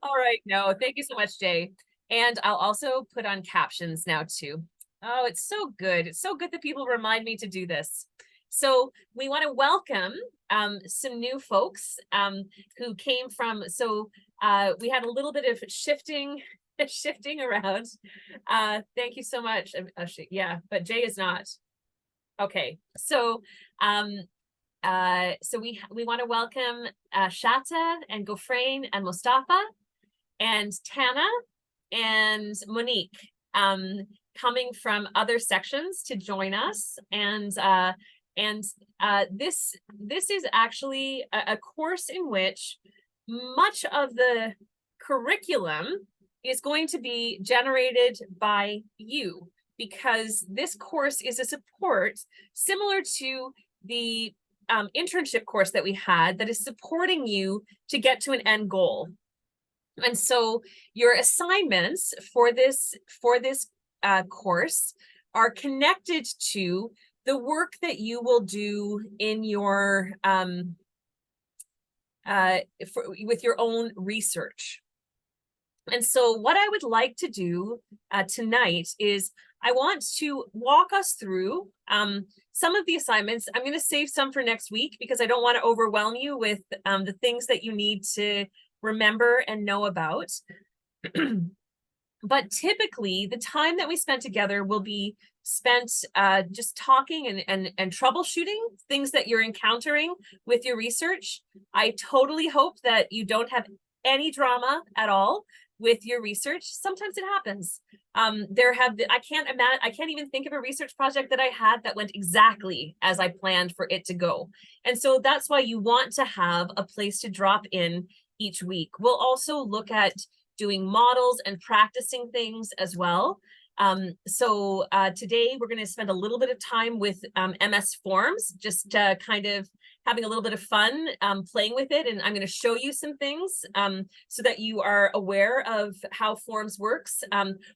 All right. No, thank you so much, Jay. And I'll also put on captions now too. Oh, it's so good. It's so good that people remind me to do this. So we want to welcome some new folks who came from, we had a little bit of shifting around. Thank you so much. Yeah, but Jay is not. Okay, so we want to welcome Shata and Gofrain and Mustafa and Tana and Monique coming from other sections to join us. This is actually a course in which much of the curriculum is going to be generated by you, because this course is a support similar to the internship course that we had that is supporting you to get to an end goal. And so your assignments for this course are connected to the work that you will do in your with your own research. And so what I would like to do tonight is I want to walk us through some of the assignments. I'm going to save some for next week because I don't want to overwhelm you with the things that you need to remember and know about. But typically, the time that we spend together will be spent just talking and troubleshooting things that you're encountering with your research. I totally hope that you don't have any drama at all with your research. Sometimes it happens. I can't even think of a research project that I had that went exactly as I planned for it to go. And so that's why you want to have a place to drop in each week. We'll also look at doing models and practicing things as well. Today we're going to spend a little bit of time with MS Forms, just kind of having a little bit of fun playing with it. And I'm going to show you some things so that you are aware of how Forms works.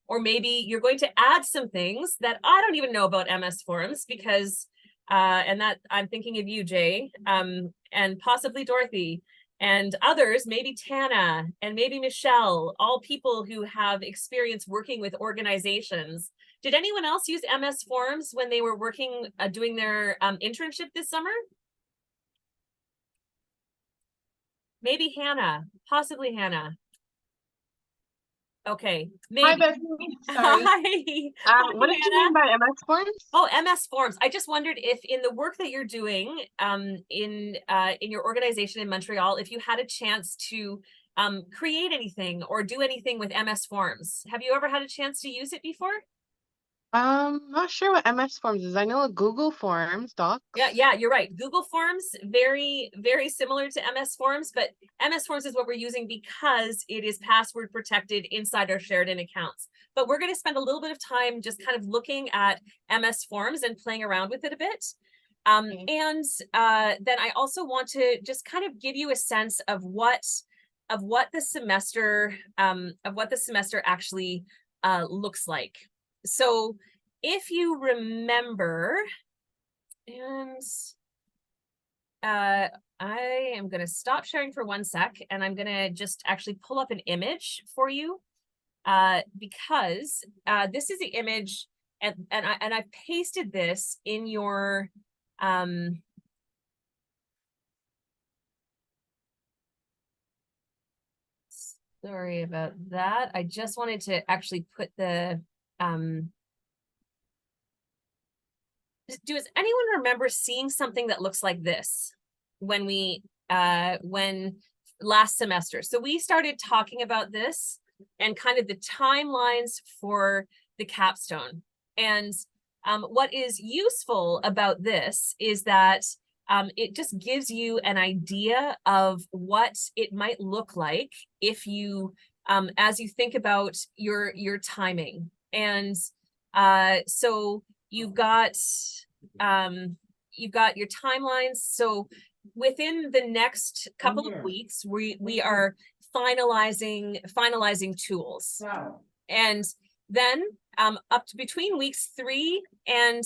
Or maybe you're going to add some things that I don't even know about MS Forms because, and that I'm thinking of you, Jay, and possibly Dorothy, and others, maybe Tana and maybe Michelle, all people who have experience working with organizations. Did anyone else use MS Forms when they were working, doing their internship this summer? Maybe Hannah, possibly Hannah. Okay, maybe. Hi, Bethany. Sorry. Hi. What did you mean by MS Forms? Oh, MS Forms. I just wondered if in the work that you're doing in your organization in Montreal, if you had a chance to create anything or do anything with MS Forms. Have you ever had a chance to use it before? Not sure what MS Forms is. I know a Google Forms docs. Yeah, you're right. Google Forms, very, very similar to MS Forms, but MS Forms is what we're using because it is password protected inside our shared-in accounts. But we're going to spend a little bit of time just kind of looking at MS Forms and playing around with it a bit. Okay. And then I also want to just kind of give you a sense of what the semester actually looks like. So if you remember, and I am going to stop sharing for 1 sec, and I'm going to just actually pull up an image for you because this is the image, and I pasted this in your sorry about that. I just wanted to actually put the does anyone remember seeing something that looks like this when last semester? So we started talking about this and kind of the timelines for the capstone. And what is useful about this is that it just gives you an idea of what it might look like if you, as you think about your timing. And so you've got your timelines. So within the next couple of weeks, we are finalizing tools. Wow. And then up to between weeks 3 and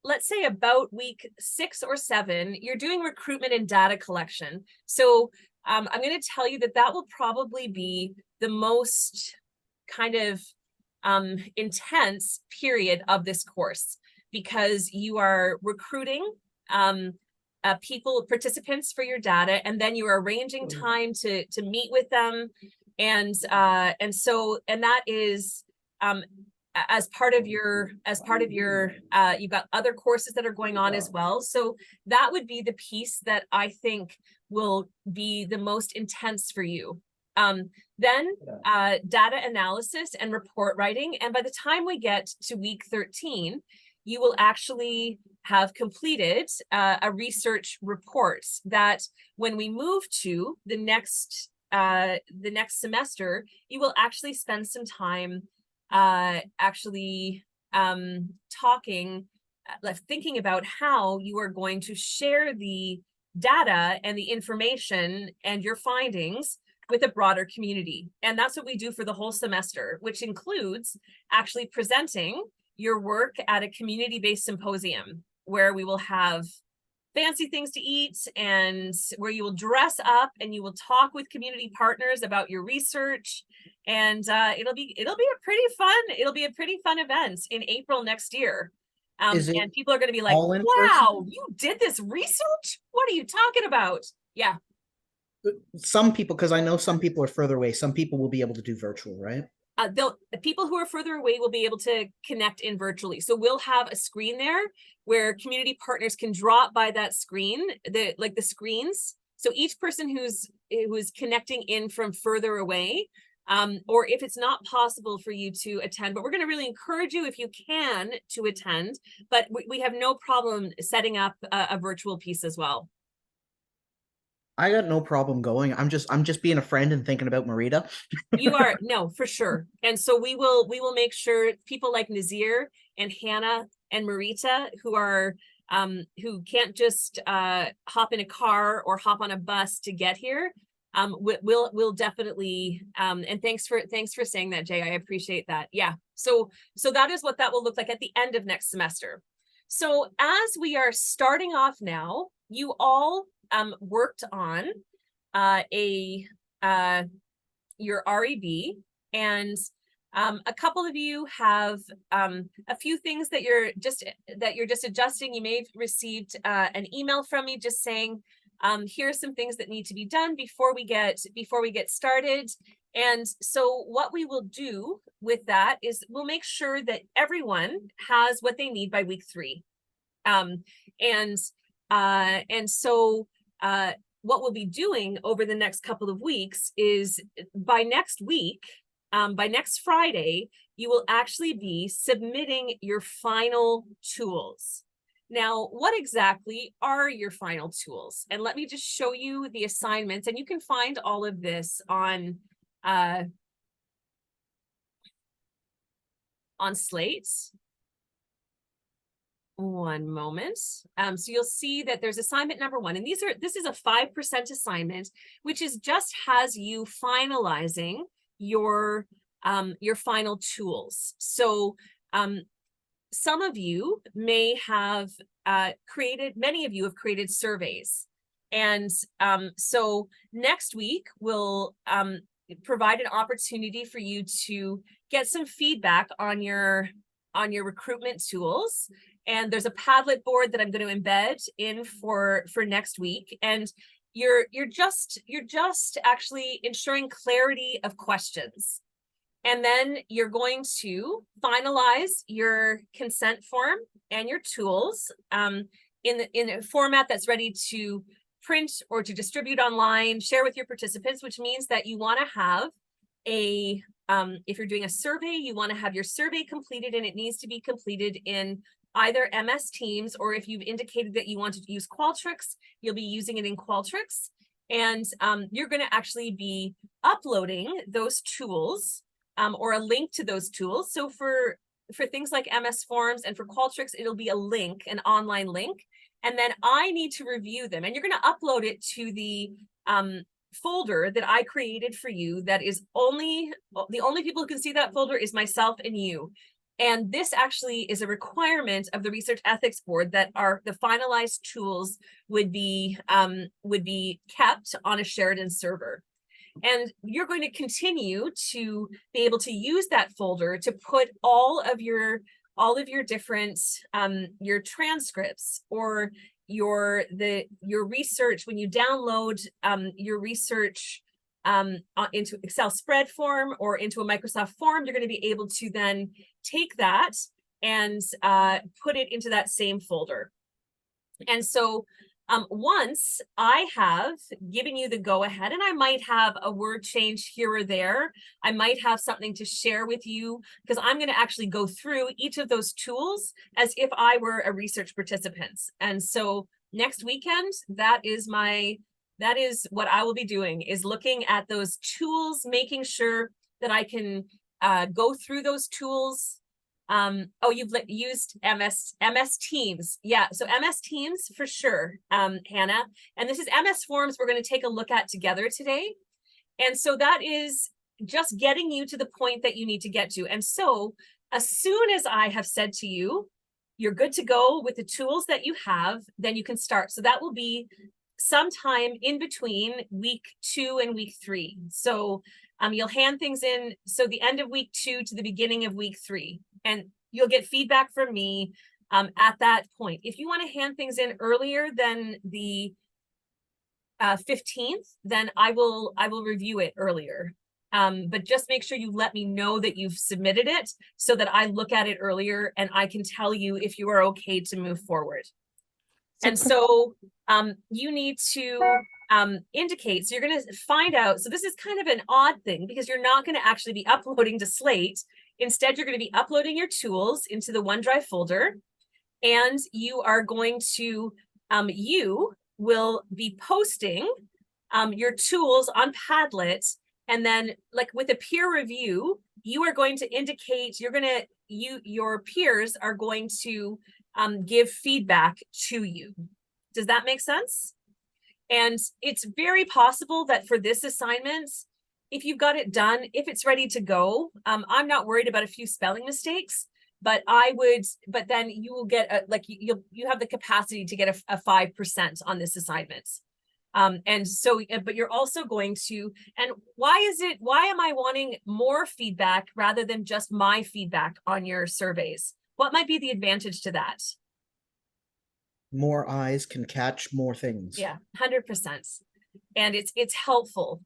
let's say about week 6 or 7, you're doing recruitment and data collection. So I'm going to tell you that that will probably be the most kind of intense period of this course, because you are recruiting participants for your data, and then you are arranging time to meet with them, and that is as part of your you've got other courses that are going on as well. So that would be the piece that I think will be the most intense for you. Then data analysis and report writing. And by the time we get to week 13, you will actually have completed a research report that when we move to the next semester, you will actually spend some time talking, thinking about how you are going to share the data and the information and your findings with a broader community. And that's what we do for the whole semester, which includes actually presenting your work at a community-based symposium where we will have fancy things to eat and where you will dress up and you will talk with community partners about your research. And it'll be a pretty fun event in April next year. And people are going to be like, wow, you did this research? What are you talking about? Yeah. Some people, because I know some people are further away, some people will be able to do virtual, right? The people who are further away will be able to connect in virtually. So we'll have a screen there where community partners can drop by that screen, the screens. So each person who's connecting in from further away, or if it's not possible for you to attend, but we're going to really encourage you if you can to attend, but we have no problem setting up a virtual piece as well. I got no problem going. I'm just being a friend and thinking about Marita. You are, no, for sure. And so we will make sure people like Nazir and Hannah and Marita, who can't just hop in a car or hop on a bus to get here, we'll definitely and thanks for saying that, Jay. I appreciate that. Yeah. So that is what that will look like at the end of next semester. So as we are starting off now, you all worked on your REB, and a couple of you have a few things that you're just adjusting. You may have received an email from me just saying, here are some things that need to be done before we get started. And so what we will do with that is we'll make sure that everyone has what they need by week 3. And so what we'll be doing over the next couple of weeks is by next week, by next Friday, you will actually be submitting your final tools. Now, what exactly are your final tools? And let me just show you the assignments, and you can find all of this on Slate. One moment. So you'll see that there's assignment number 1, and this is a 5% assignment, which has you finalizing your final tools. So some of you may have many of you have created surveys, and so next week we'll provide an opportunity for you to get some feedback on your recruitment tools. And there's a Padlet board that I'm going to embed in for next week. And you're just actually ensuring clarity of questions. And then you're going to finalize your consent form and your tools in a format that's ready to print or to distribute online, share with your participants, which means that you want to have if you're doing a survey, you want to have your survey completed, and it needs to be completed in either MS Teams, or if you've indicated that you want to use Qualtrics, you'll be using it in Qualtrics. And you're going to actually be uploading those tools or a link to those tools. So for things like MS Forms and for Qualtrics, it'll be a link, an online link. And then I need to review them. And you're going to upload it to the folder that I created for you. That is the only people who can see that folder is myself and you. And this actually is a requirement of the Research Ethics Board that the finalized tools would be kept on a Sheridan server. And you're going to continue to be able to use that folder to put all of your different your transcripts or your research. When you download your research into Excel spread form or into a Microsoft form, you're going to be able to then take that and put it into that same folder. And so once I have given you the go ahead, and I might have a word change here or there, I might have something to share with you, because I'm going to actually go through each of those tools as if I were a research participant. And so next weekend, that is what I will be doing, is looking at those tools, making sure that I can go through those tools. Oh, you've used MS Teams. Yeah, so MS Teams for sure, Hannah. And this is MS Forms we're going to take a look at together today. And so that is just getting you to the point that you need to get to. And so as soon as I have said to you, you're good to go with the tools that you have, then you can start. So that will be sometime in between week 2 and week 3. So you'll hand things in. So the end of week 2 to the beginning of week 3. And you'll get feedback from me at that point. If you want to hand things in earlier than the 15th, then I will review it earlier. But just make sure you let me know that you've submitted it so that I look at it earlier and I can tell you if you are okay to move forward. And so you need to indicate, so you're going to find out. So this is kind of an odd thing because you're not going to actually be uploading to Slate. Instead, you're going to be uploading your tools into the OneDrive folder, and you are going to, you will be posting your tools on Padlet, and then like with a peer review, you are going to indicate, your peers are going to give feedback to you. Does that make sense? And it's very possible that for this assignment, if you've got it done, if it's ready to go, I'm not worried about a few spelling mistakes, but then you will get you have the capacity to get a 5% on this assignment. And so, but you're also going to, and why am I wanting more feedback rather than just my feedback on your surveys? What might be the advantage to that? More eyes can catch more things. Yeah, 100%. And it's helpful.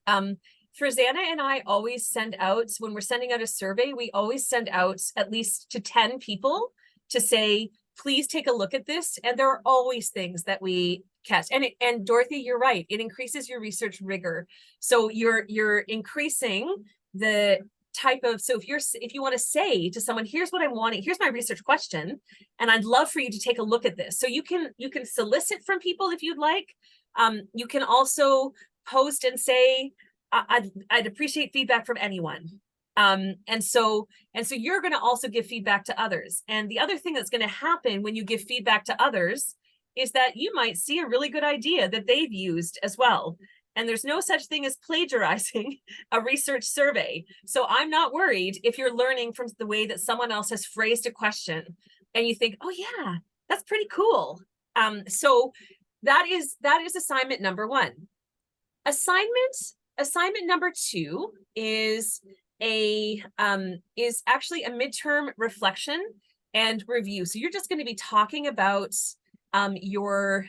Frizana and I always send out, when we're sending out a survey, we always send out at least to 10 people to say, please take a look at this. And there are always things that we catch. And Dorothy, you're right. It increases your research rigor. So you're increasing the type of, so if you want to say to someone, here's what I'm wanting, here's my research question, and I'd love for you to take a look at this. So you can solicit from people if you'd like. You can also post and say, I'd appreciate feedback from anyone. And so you're going to also give feedback to others. And the other thing that's going to happen when you give feedback to others is that you might see a really good idea that they've used as well. And there's no such thing as plagiarizing a research survey. So I'm not worried if you're learning from the way that someone else has phrased a question and you think, oh yeah, that's pretty cool. So that is assignment number 1. Assignment number 2 is actually a midterm reflection and review. So you're just going to be talking about your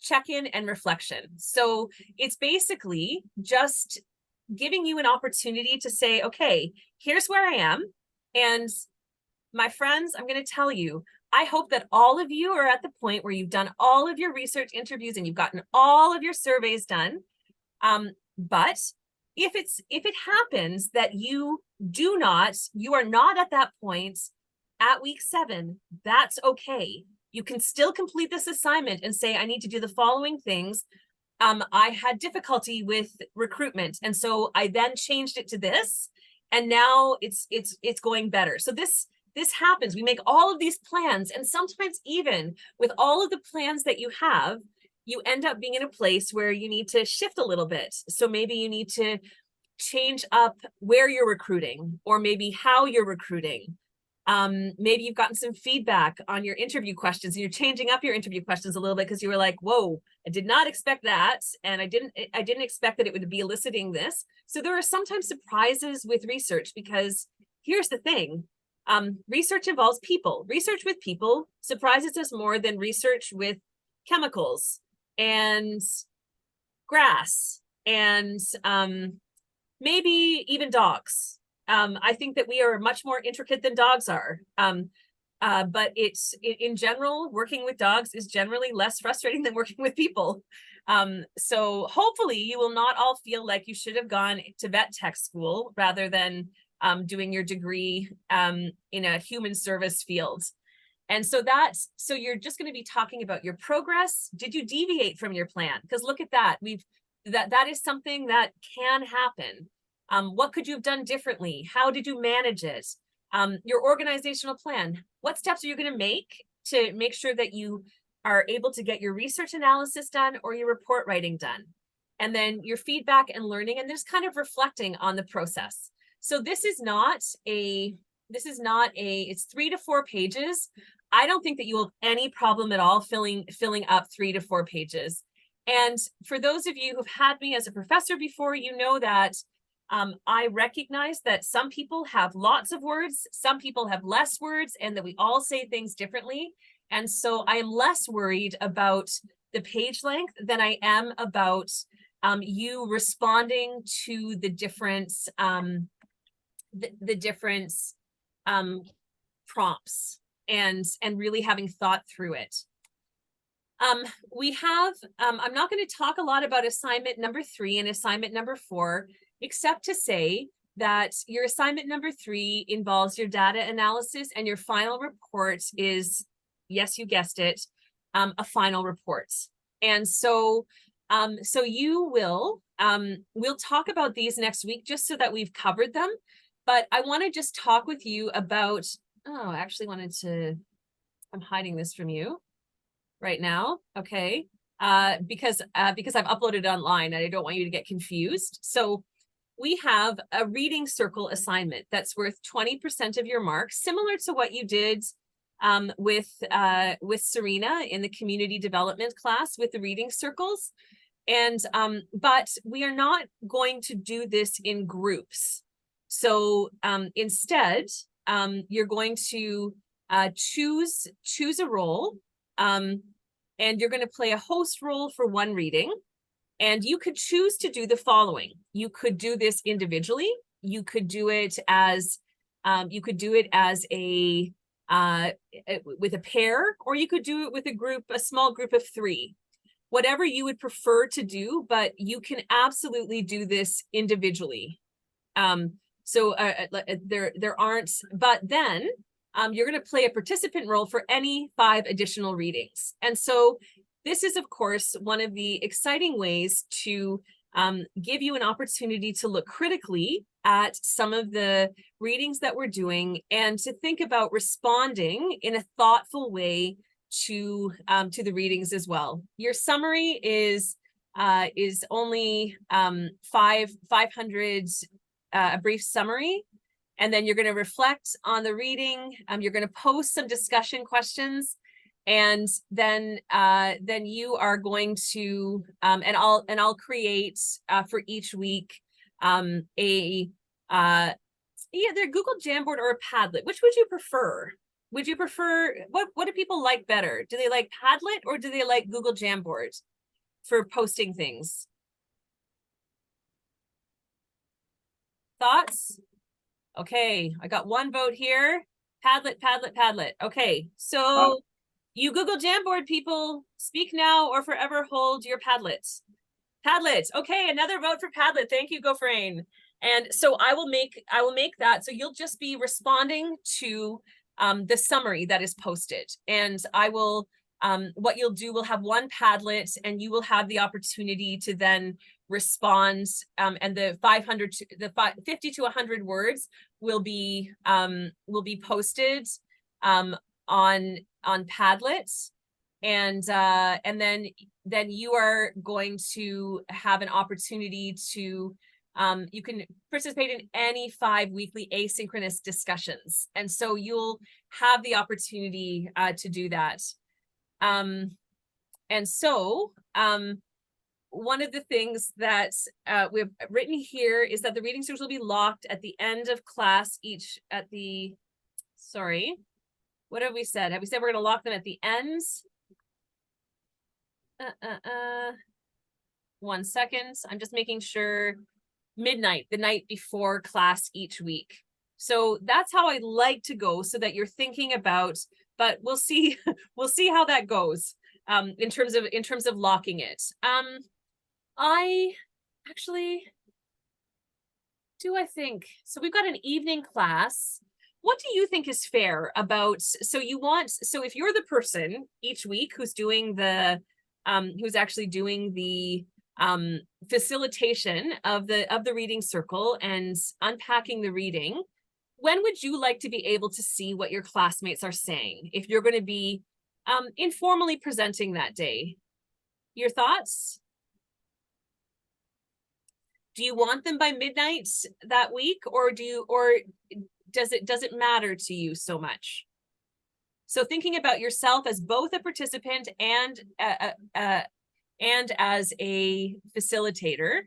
check-in and reflection. So it's basically just giving you an opportunity to say, okay, here's where I am. And my friends, I'm going to tell you, I hope that all of you are at the point where you've done all of your research interviews and you've gotten all of your surveys done. But if it happens that you are not at that point at week 7, that's okay. You can still complete this assignment and say, I need to do the following things. I had difficulty with recruitment, and so I then changed it to this, and now it's going better. So this happens. We make all of these plans, and sometimes even with all of the plans that you have, you end up being in a place where you need to shift a little bit. So maybe you need to change up where you're recruiting, or maybe how you're recruiting. Maybe you've gotten some feedback on your interview questions and you're changing up your interview questions a little bit because you were like, whoa, I did not expect that. And I didn't expect that it would be eliciting this. So there are sometimes surprises with research, because here's the thing. Research involves people. Research with people surprises us more than research with chemicals and grass and maybe even dogs. I think that we are much more intricate than dogs are. But in general, working with dogs is generally less frustrating than working with people. So hopefully you will not all feel like you should have gone to vet tech school rather than doing your degree in a human service field. And so you're just going to be talking about your progress. Did you deviate from your plan? Because look at that. That is something that can happen. What could you have done differently? How did you manage it? Your organizational plan. What steps are you going to make sure that you are able to get your research analysis done or your report writing done? And then your feedback and learning, and just kind of reflecting on the process. So it's 3 to 4 pages. I don't think that you will have any problem at all filling up 3 to 4 pages. And for those of you who've had me as a professor before, you know that I recognize that some people have lots of words, some people have less words, and that we all say things differently. And so I am less worried about the page length than I am about you responding to the different prompts and really having thought through it. We have, I'm not going to talk a lot about assignment number 3 and assignment number 4, except to say that your assignment number 3 involves your data analysis, and your final report is, yes, you guessed it, a final report. And so, we'll talk about these next week just so that we've covered them. But I want to just talk with you about, I actually I'm hiding this from you right now. Okay. Because I've uploaded it online and I don't want you to get confused. So we have a reading circle assignment that's worth 20% of your marks, similar to what you did with Serena in the community development class with the reading circles. And but we are not going to do this in groups. So instead, you're going to choose a role, and you're going to play a host role for one reading. And you could choose to do the following. You could do this individually. You could do it as a with a pair, or you could do it with a small group of 3. Whatever you would prefer to do, but you can absolutely do this individually. There aren't, but then you're going to play a participant role for any 5 additional readings. And so this is, of course, one of the exciting ways to give you an opportunity to look critically at some of the readings that we're doing and to think about responding in a thoughtful way to the readings as well. Your summary is only 500, a brief summary, and then you're going to reflect on the reading. You're going to post some discussion questions, and then you are going to and I'll create for each week they're Google Jamboard or a Padlet. Which would you prefer? Would you prefer, what do people like better? Do they like Padlet or do they like Google Jamboard for posting things? Thoughts? Okay, I got 1 vote here. Padlet, Padlet, Padlet. Okay, so you Google Jamboard people, speak now or forever hold your Padlets. Padlet. Okay, another vote for Padlet. Thank you, Gofrain. And so I will make that. So you'll just be responding to the summary that is posted. And I will, what you'll do, we'll have 1 Padlet, and you will have the opportunity to then respond. And the 50 to 100 words will be posted on Padlet. And then you are going to have an opportunity to You can participate in any 5 weekly asynchronous discussions. And so you'll have the opportunity to do that. And so one of the things that we've written here is that the reading circles will be locked at the end of class sorry, what have we said? Have we said we're going to lock them at the ends? 1 second. I'm just making sure. Midnight, the night before class each week. So that's how I like to go, so that you're thinking about, but we'll see, we'll see how that goes in terms of locking it. I think, so we've got an evening class. What do you think is fair about, so if you're the person each week who's doing the, who's actually doing the facilitation of the reading circle and unpacking the reading, when would you like to be able to see what your classmates are saying if you're going to be informally presenting that day? Your thoughts? Do you want them by midnight that week, or does it matter to you so much? So thinking about yourself as both a participant and as a facilitator,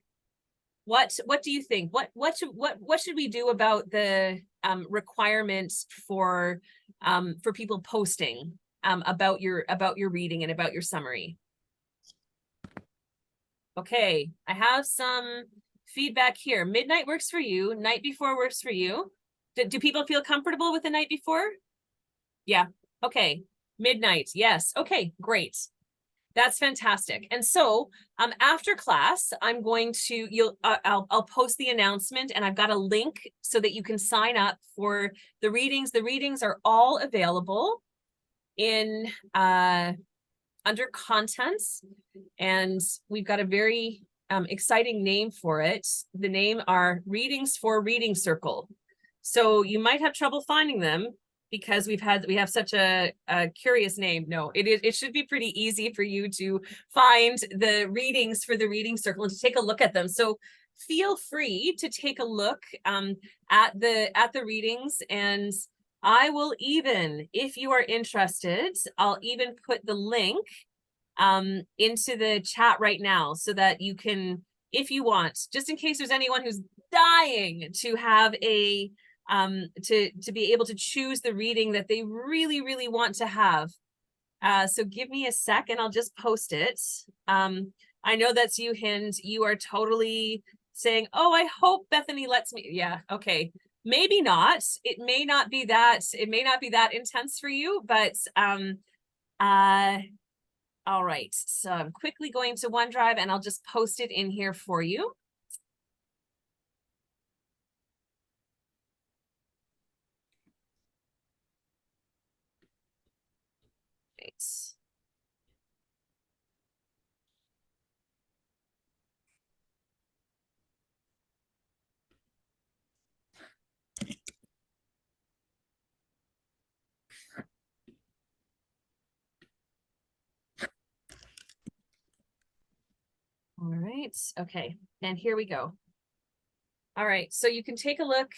what do you think? What should we do about the requirements for people posting about your reading and about your summary? Okay, I have some feedback here. Midnight works for you. Night before works for you. Do people feel comfortable with the night before? Yeah. Okay. Midnight. Yes. Okay, great. That's fantastic. And so after class, I'm going to, I'll post the announcement, and I've got a link so that you can sign up for the readings. The readings are all available in under contents, and we've got a very exciting name for it. The name are Readings for Reading Circle. So you might have trouble finding them because we have such a curious name. No, it should be pretty easy for you to find the readings for the reading circle and to take a look at them. So feel free to take a look at the readings, and I will even, if you are interested, I'll even put the link into the chat right now so that you can, if you want, just in case there's anyone who's dying to have a to be able to choose the reading that they really, really want to have. So give me a sec and I'll just post it. I know that's you, Hind. You are totally saying, oh, I hope Bethany lets me. Yeah, okay. Maybe not. It may not be that intense for you, but all right. So I'm quickly going to OneDrive and I'll just post it in here for you. Right. All right. Okay. And here we go. All right. So you can take a look.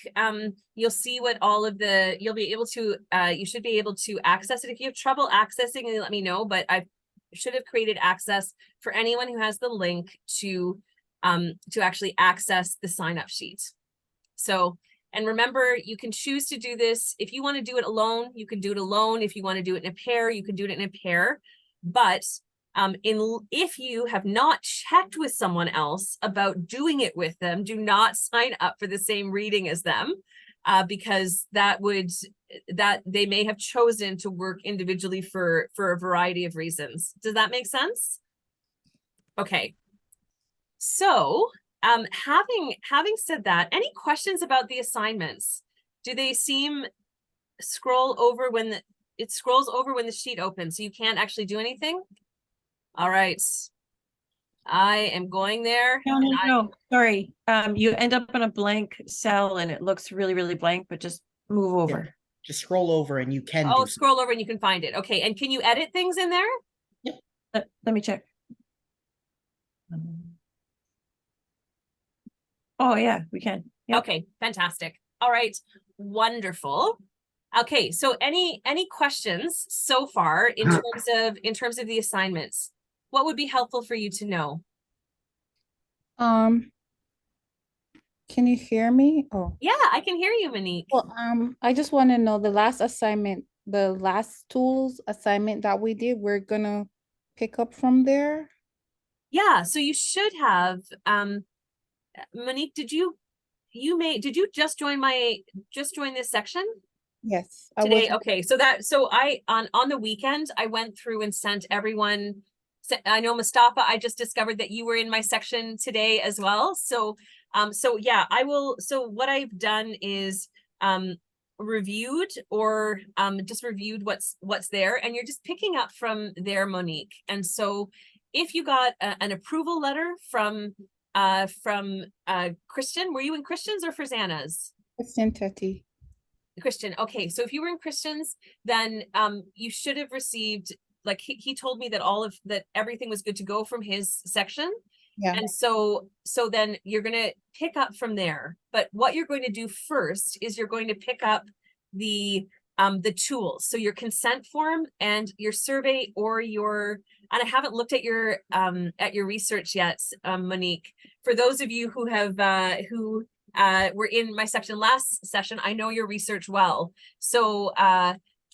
You'll see what all of the, you'll be able to, you should be able to access it. If you have trouble accessing it, let me know, but I should have created access for anyone who has the link to actually access the sign up sheet. So, and remember, you can choose to do this. If you want to do it alone, you can do it alone. If you want to do it in a pair, you can do it in a pair. But if you have not checked with someone else about doing it with them, do not sign up for the same reading as them, because that they may have chosen to work individually for a variety of reasons. Does that make sense? Okay. So having said that, any questions about the assignments? Do they seem scroll over when it scrolls over when the sheet opens, so you can't actually do anything? All right. I am going there. No, sorry. You end up in a blank cell and it looks really, really blank, but just move over. Yeah, just scroll over and you can scroll over and you can find it. Okay. And can you edit things in there? Yep. Let me check. Oh, yeah, we can. Yep. Okay, fantastic. All right, wonderful. Okay, so any questions so far in terms of the assignments? What would be helpful for you to know? Um, can you hear me? Oh, Yeah, I can hear you, Monique. well, I just want to know the last assignment, the last tools assignment that we did, we're gonna pick up from there. Yeah, so you should have, Monique, did you just join this section Yes, I today? was. Okay, so I on the weekend, I went through and sent everyone. I know Mustafa, I just discovered that you were in my section today as well. So yeah, I will. So what I've done is reviewed or just reviewed what's there, and you're just picking up from there, Monique. And so if you got an approval letter from Christian, were you in Christian's or Frizana's? Christian Tati. Christian. Okay, so if you were in Christian's, then you should have received, like he told me that everything was good to go from his section. Yeah. And so then you're going to pick up from there. But what you're going to do first is you're going to pick up the tools. So your consent form and your survey or and I haven't looked at your research yet, Monique. For those of you who have were in my section last session, I know your research well. So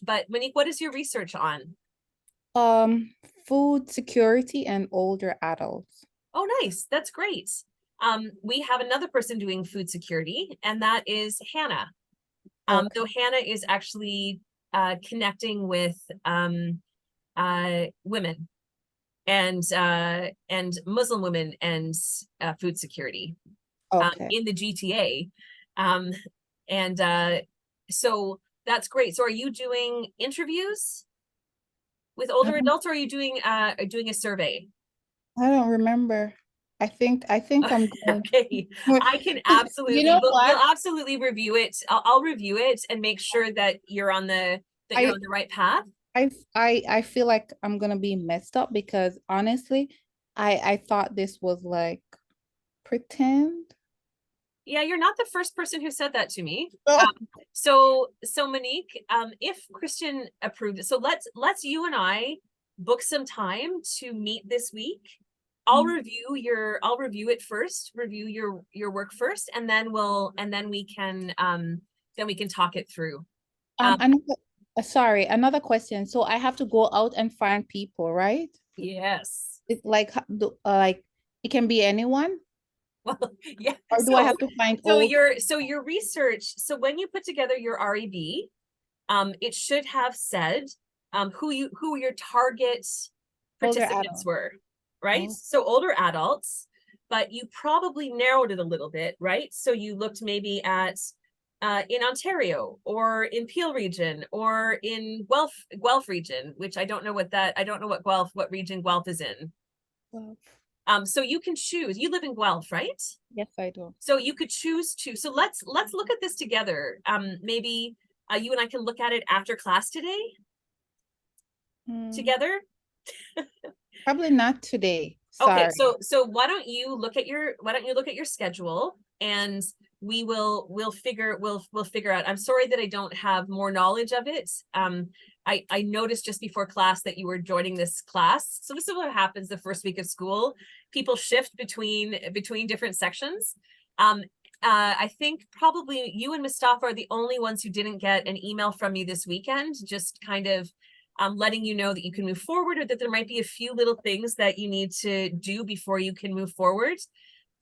but Monique, what is your research on? Food security and older adults. Oh, nice. That's great. We have another person doing food security, and that is Hannah. Okay. So Hannah is actually connecting with women and Muslim women and food security Okay. in the GTA. So that's great. So are you doing interviews with older adults, or are you doing a survey? I don't remember. I think I'm going. Okay, I can absolutely, You know we'll what? absolutely review it. I'll review it and make sure that you're on the right path. I feel like I'm gonna be messed up because honestly, I thought this was like pretend. Yeah, you're not the first person who said that to me. Oh. So Monique, if Christian approved it, so let's you and I book some time to meet this week. I'll review it first, review your work first, and then we can talk it through. Another question. So I have to go out and find people, right? Yes. It's like like it can be anyone, Well, yeah. or do I have to find So old? your research, so when you put together your REB, it should have said who your target Older participants adults. were, right? Oh. So older adults, but you probably narrowed it a little bit, right? So you looked maybe at in Ontario or in Peel region or in Guelph region, which I don't know what region Guelph is in. Well, So you can choose. You live in Guelph, right? yes, I do. So you could choose to. So let's look at this together. Maybe you and I can look at it after class today. Together. Probably not today. Okay, Sorry. so why don't you look at your schedule, and we'll figure out. I'm sorry that I don't have more knowledge of it. I noticed just before class that you were joining this class. So this is what happens the first week of school. People shift between different sections. I think probably you and Mustafa are the only ones who didn't get an email from me this weekend, just kind of letting you know that you can move forward, or that there might be a few little things that you need to do before you can move forward.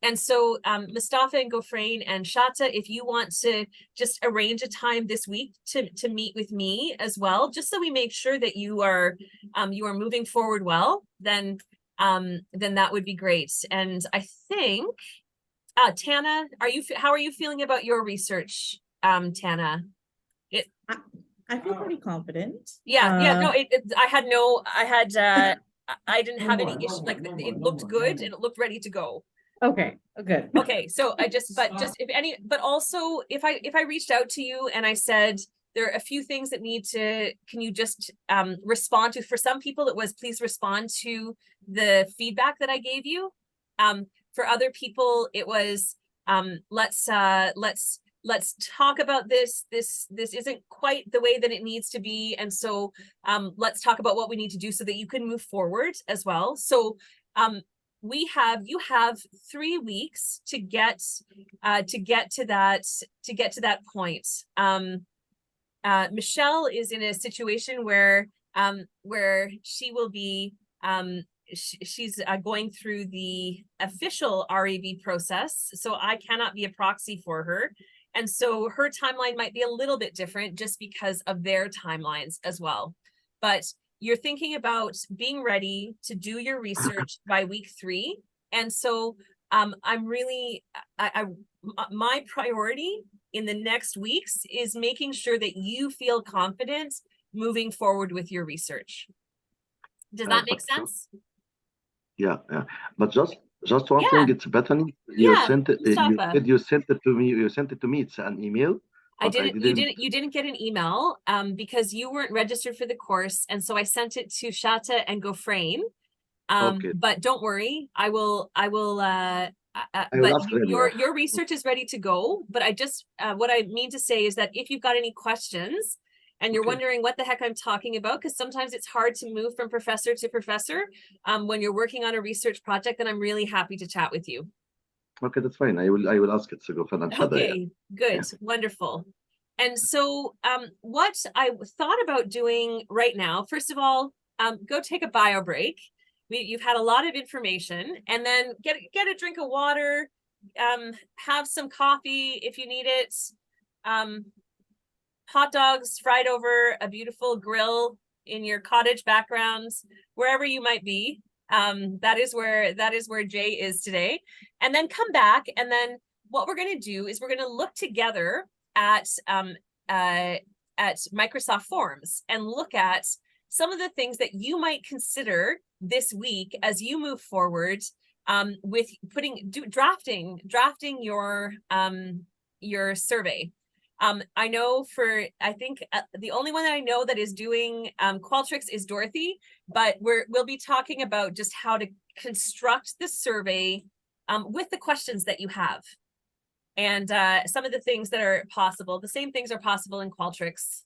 And so Mustafa and Gofrain and Shata, if you want to just arrange a time this week to meet with me as well, just so we make sure that you are moving forward well, then that would be great. And I think Tana, how are you feeling about your research, Tana? I feel pretty confident. Yeah, no, I didn't have any issue. Like it looked good and it looked ready to go. Okay, good. Okay, so but also if I reached out to you and I said there are a few things that can you just respond to? For some people it was please respond to the feedback that I gave you. For other people it was let's talk about this. This isn't quite the way that it needs to be. And so let's talk about what we need to do so that you can move forward as well. So you have 3 weeks to get to that point. Michelle is in a situation where she will be she's going through the official REV process, so I cannot be a proxy for her, and so her timeline might be a little bit different just because of their timelines as well. But you're thinking about being ready to do your research by week 3, and so I'm really my priority in the next weeks is making sure that you feel confident moving forward with your research. Does that make sense? Yeah, but just one Yeah. thing, it's Bethany. You Yeah, sent it. Mustafa. You sent it to me. You sent it to me. It's an email. I but didn't. You didn't get an email because you weren't registered for the course, and so I sent it to Shata and Gofrain. Okay. But don't worry, I will. I will But ask them, your research is ready to go. But I just what I mean to say is that if you've got any questions and you're Okay. wondering what the heck I'm talking about, because sometimes it's hard to move from professor to professor when you're working on a research project, then I'm really happy to chat with you. Okay, that's fine. I will ask it. So go for that. Okay, good, wonderful. And so what I thought about doing right now, first of all, go take a bio break. You've had a lot of information, and then get a drink of water, have some coffee if you need it, hot dogs fried over a beautiful grill in your cottage backgrounds, wherever you might be. That is where Jay is today. And then come back, and then what we're going to do is we're going to look together at Microsoft Forms and look at some of the things that you might consider this week as you move forward with drafting your survey. I know I think the only one that I know that is doing Qualtrics is Dorothy, but we'll be talking about just how to construct the survey with the questions that you have. And some of the things that are possible, the same things are possible in Qualtrics.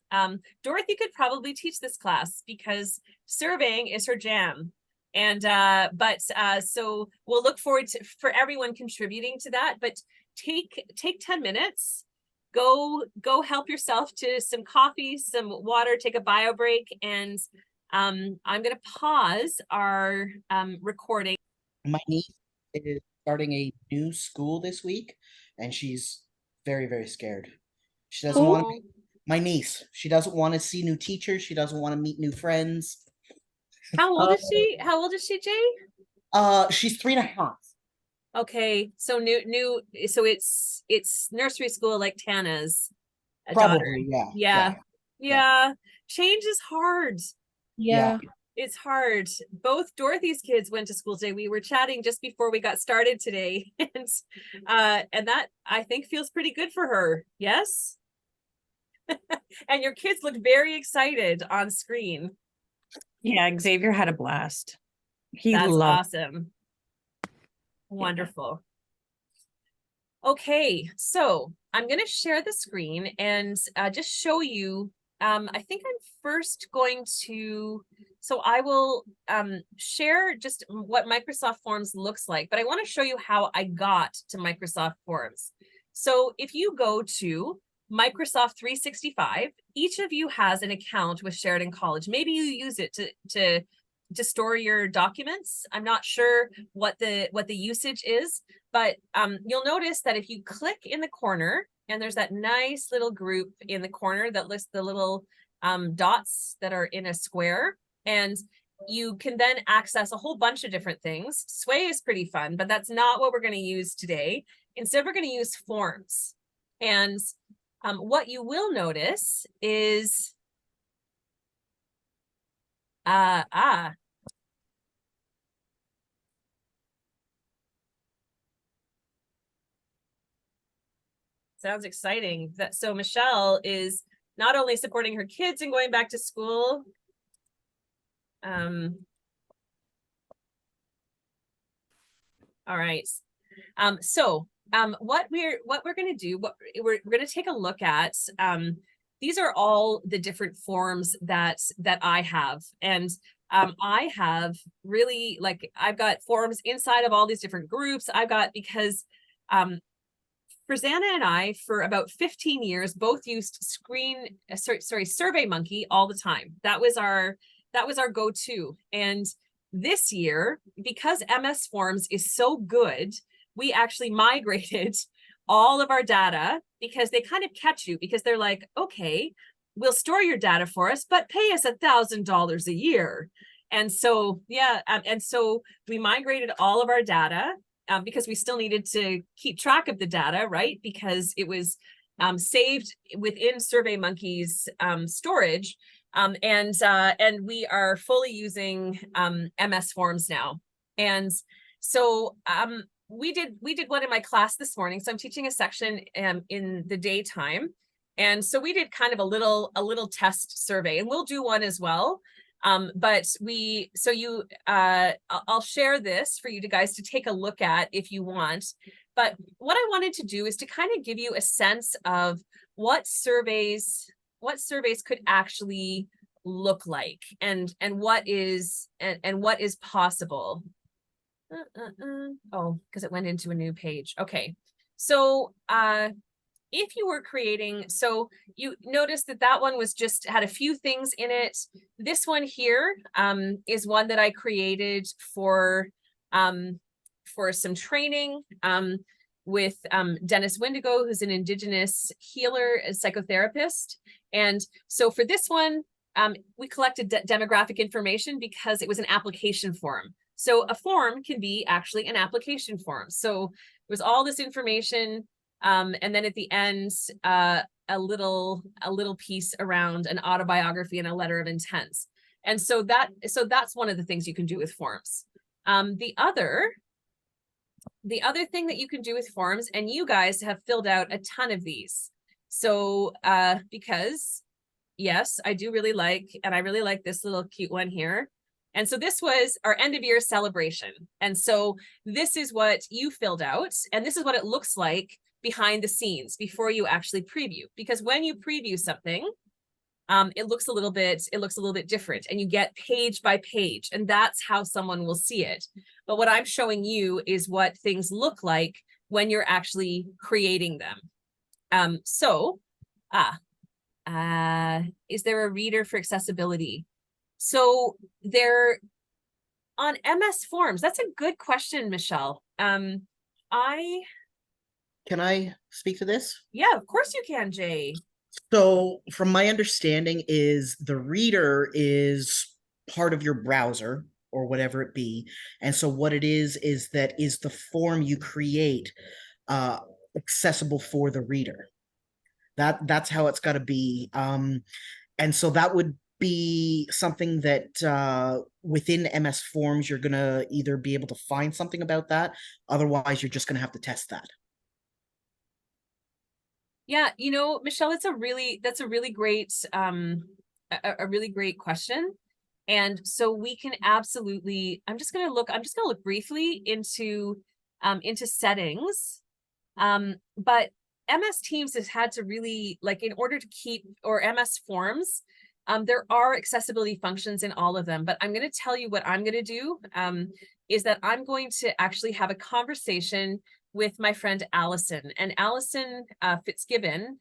Dorothy could probably teach this class because surveying is her jam. And so we'll look forward for everyone contributing to that, but take 10 minutes. Go help yourself to some coffee, some water, take a bio break, and I'm going to pause our recording. My niece is starting a new school this week, and she's very, very scared. She doesn't want to. My niece. She doesn't want to see new teachers. She doesn't want to meet new friends. How old is she? How old is she, Jay? She's 3.5. Okay, so so it's nursery school like Tana's Probably, daughter. yeah. Yeah. Change is hard. Yeah. It's hard. Both Dorothy's kids went to school today. We were chatting just before we got started today, and that I think feels pretty good for her. Yes. And your kids look very excited on screen. Yeah, Xavier had a blast. That's loved awesome. Wonderful. Okay, so I'm going to share the screen and just show you. I think I'm first going to, so I will share just what Microsoft Forms looks like, but I want to show you how I got to Microsoft Forms. So if you go to Microsoft 365, each of you has an account with Sheridan College. Maybe you use it to store your documents. I'm not sure what the usage is, but you'll notice that if you click in the corner, and there's that nice little group in the corner that lists the little dots that are in a square, and you can then access a whole bunch of different things. Sway is pretty fun, but that's not what we're going to use today. Instead, we're going to use forms. And what you will notice is sounds exciting. So Michelle is not only supporting her kids and going back to school. All right. So what we're going to do, what we're going to take a look at, these are all the different forms that I have. And I have really, like, I've got forms inside of all these different groups. I've got, because Rosanna and I, for about 15 years, both used SurveyMonkey all the time. That was our go-to. And this year, because MS Forms is so good, we actually migrated all of our data, because they kind of catch you, because they're like, okay, we'll store your data for us, but pay us $1,000 a year. And so, yeah, and so we migrated all of our data, because we still needed to keep track of the data, right? Because it was saved within SurveyMonkey's storage, and we are fully using MS Forms now. And so we did one in my class this morning. So I'm teaching a section in the daytime, and so we did kind of a little test survey, and we'll do one as well. But I'll share this for you guys to take a look at if you want. But what I wanted to do is to kind of give you a sense of what surveys could actually look like, and what is possible. Oh, because it went into a new page. Okay, so if you were creating, so you notice that one was just had a few things in it. This one here is one that I created for some training with Dennis Wendigo, who's an Indigenous healer and psychotherapist. And so for this one, we collected demographic information because it was an application form. So a form can be actually an application form. So it was all this information, and then at the end, a little piece around an autobiography and a letter of intent. And so that's one of the things you can do with forms. The other thing that you can do with forms, and you guys have filled out a ton of these. So because yes, I really like this little cute one here. And so this was our end of year celebration. And so this is what you filled out, and this is what it looks like behind the scenes before you actually preview. Because when you preview something, it looks a little bit different, and you get page by page, and that's how someone will see it. But what I'm showing you is what things look like when you're actually creating them. Is there a reader for accessibility? So they're on MS Forms. That's a good question, Michelle. Can I speak to this? Yeah, of course you can, Jay. So from my understanding is the reader is part of your browser or whatever it be. And so what it is that is the form you create accessible for the reader. That's how it's got to be. And so that would be something that within MS Forms, you're going to either be able to find something about that. Otherwise, you're just going to have to test that. Yeah, Michelle, that's a really great a really great question. And so we can absolutely, I'm just gonna look briefly into settings. But MS Teams has had to really, like, in order to keep, or MS Forms, there are accessibility functions in all of them. But I'm going to tell you what I'm going to do is that I'm going to actually have a conversation with my friend Allison. And Allison Fitzgibbon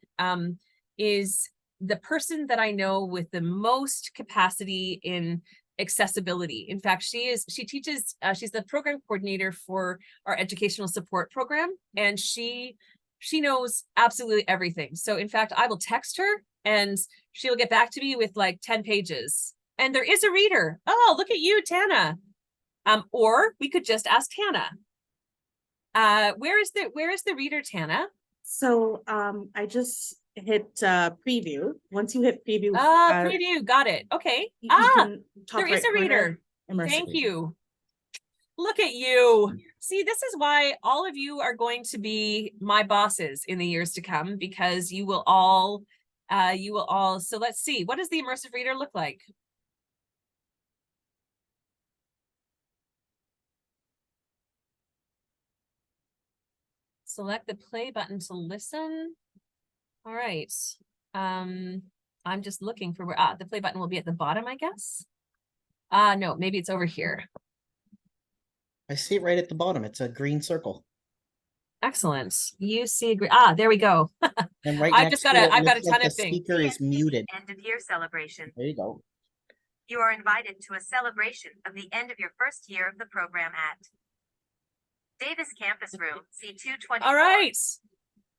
is the person that I know with the most capacity in accessibility. In fact, she teaches, she's the program coordinator for our educational support program, and she knows absolutely everything. So in fact, I will text her and she'll get back to me with like 10 pages. And there is a reader. Oh, look at you, Tana. Or we could just ask Tana. Where is the reader, Tana? So I just hit preview. Once you hit preview, preview, got it. Okay. you can top there is right a reader. corner, Thank immersive. you. Look at you. See, this is why all of you are going to be my bosses in the years to come, because you will all, so let's see, what does the immersive reader look like? select the play button to listen. All right. I'm just looking for where, the play button will be at the bottom, I guess. No, maybe it's over here. I see it right at the bottom. It's a green circle. Excellent. You see, there we go. And right I've next just got to it I've got a looks like ton the of things. speaker is muted. End of year celebration. There you go. You are invited to a celebration of the end of your first year of the program at Davis Campus Room, C224. All right.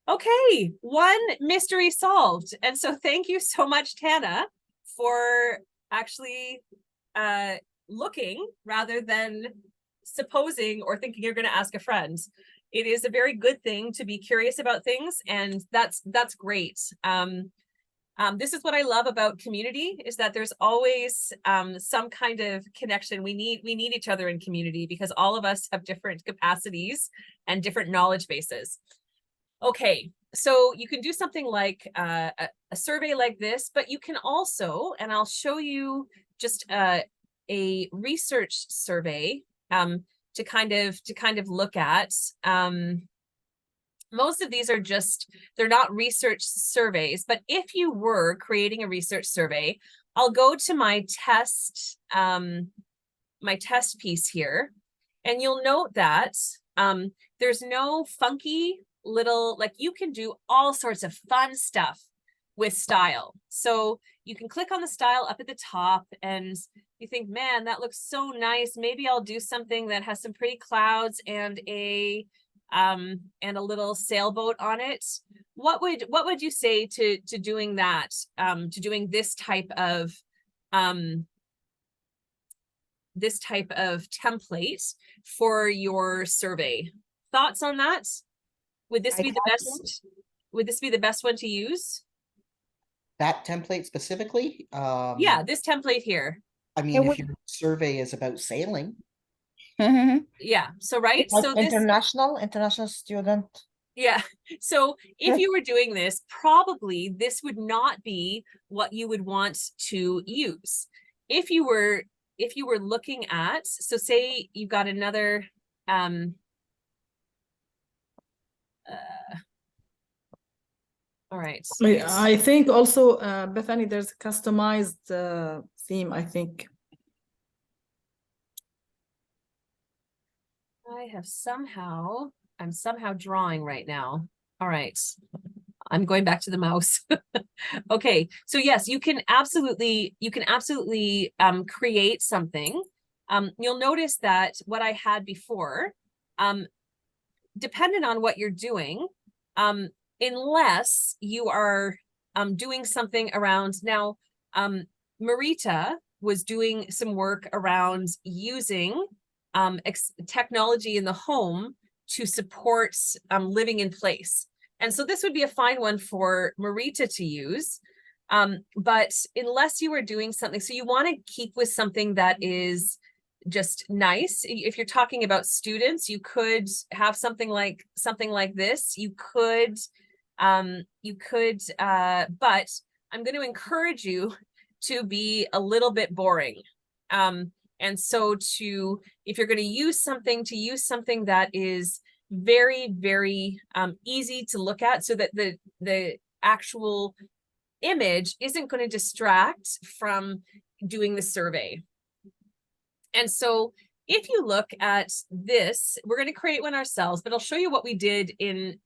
Okay, one mystery solved. And so thank you so much, Tana, for actually looking rather than supposing or thinking you're going to ask a friend. It is a very good thing to be curious about things, and that's great. This is what I love about community, is that there's always some kind of connection. We need each other in community because all of us have different capacities and different knowledge bases. Okay, so you can do something like a survey like this, but you can also, and I'll show you just a research survey to kind of look at. Most of these are they're not research surveys, but if you were creating a research survey, I'll go to my test piece here, and you'll note that there's no funky little, like, you can do all sorts of fun stuff with style. So you can click on the style up at the top and you think, man, that looks so nice. Maybe I'll do something that has some pretty clouds and a little sailboat on it. What would you say to doing that, to doing this type of template for your survey? Thoughts on that? Would this be the best? Would this be the best one to use? That template specifically? Yeah, this template here. I mean, if your survey is about sailing. Yeah, so right, Like so this international student. Yeah, so if you were doing this, probably this would not be what you would want to use. If you were looking at, so say you've got another all right. I think also, Bethany, there's a customized theme, I think. I'm somehow drawing right now. All right. I'm going back to the mouse. Okay. So yes, you can absolutely create something. You'll notice that what I had before, dependent on what you're doing, unless you are doing something around now, Marita was doing some work around using technology in the home to support living in place. And so this would be a fine one for Marita to use. But unless you were doing something, so you want to keep with something that is just nice. If you're talking about students, you could have something like this. You could, but I'm going to encourage you to be a little bit boring. And so if you're going to use something that is very, very easy to look at, so that the actual image isn't going to distract from doing the survey. And so if you look at this, we're going to create one ourselves, but I'll show you what we did in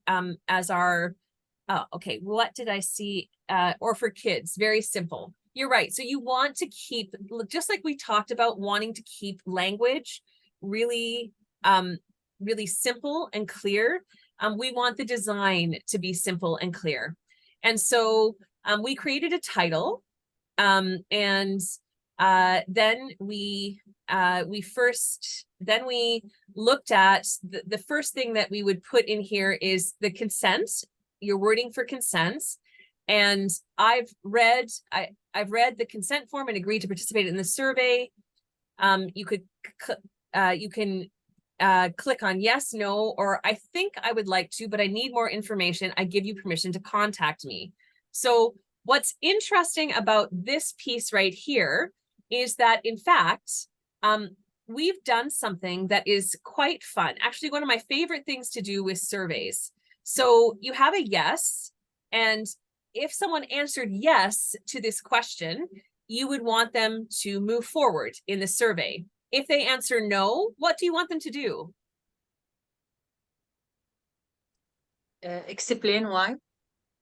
as our, okay, what did I see? Or for kids, very simple. You're right. So you want to keep, just like we talked about, wanting to keep language really, really simple and clear. We want the design to be simple and clear. And so we created a title, and then we looked at the first thing that we would put in here is the consent, your wording for consent. And I've read the consent form and agreed to participate in the survey. You can click on yes, no, or I think I would like to, but I need more information. I give you permission to contact me. So what's interesting about this piece right here is that, in fact, we've done something that is quite fun. Actually, one of my favorite things to do with surveys So you have a yes, and if someone answered yes to this question, you would want them to move forward in the survey. If they answer no, what do you want them to do? Explain why.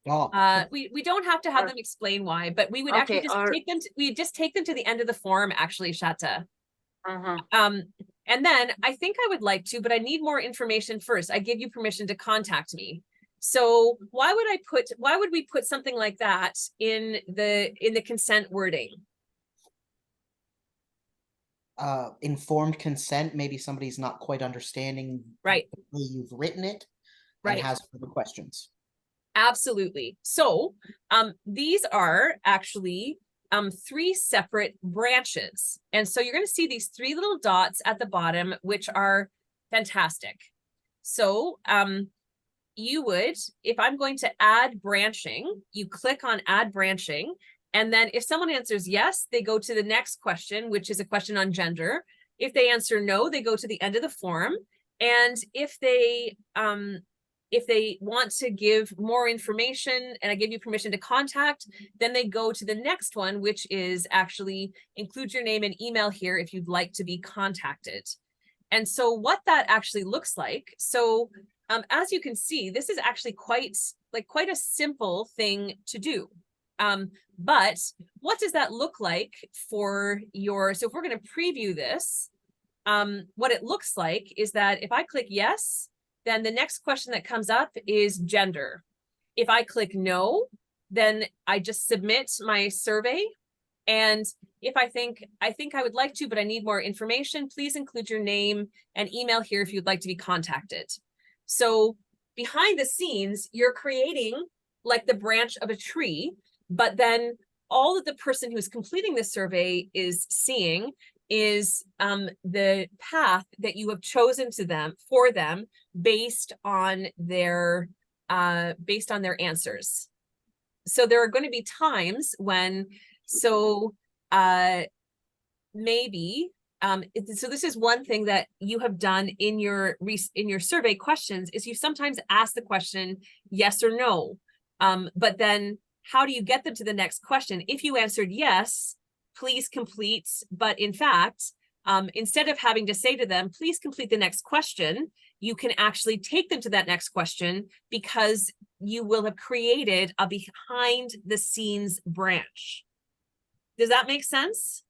Oh, We don't have to have Or- them explain why, but we would actually Okay, just or- take them to, we just take them to the end of the form, actually, Shata. Uh-huh. And then I think I would like to, but I need more information first. I give you permission to contact me. So why would we put something like that in the consent wording? informed consent, maybe somebody's not quite understanding Right. the way you've written it Right. and has further questions. Absolutely. So these are actually three separate branches. And so you're going to see these three little dots at the bottom, which are fantastic. So you would, if I'm going to add branching, you click on add branching. And then if someone answers yes, they go to the next question, which is a question on gender. If they answer no, they go to the end of the form. And if they want to give more information and I give you permission to contact, then they go to the next one, which is actually include your name and email here if you'd like to be contacted. And so what that actually looks like, so as you can see, this is actually quite a simple thing to do. But what does that look like for your, so if we're going to preview this, what it looks like is that if I click yes, then the next question that comes up is gender. If I click no, then I just submit my survey. And if I think I would like to, but I need more information, please include your name and email here if you'd like to be contacted. So behind the scenes, you're creating like the branch of a tree, but then all that the person who's completing the survey is seeing is the path that you have chosen for them based on their answers. So there are going to be times when, so maybe, so this is one thing that you have done in your survey questions is you sometimes ask the question yes or no, but then how do you get them to the next question? If you answered yes, please complete, but in fact, instead of having to say to them, please complete the next question, you can actually take them to that next question because you will have created a behind the scenes branch. Does that make sense?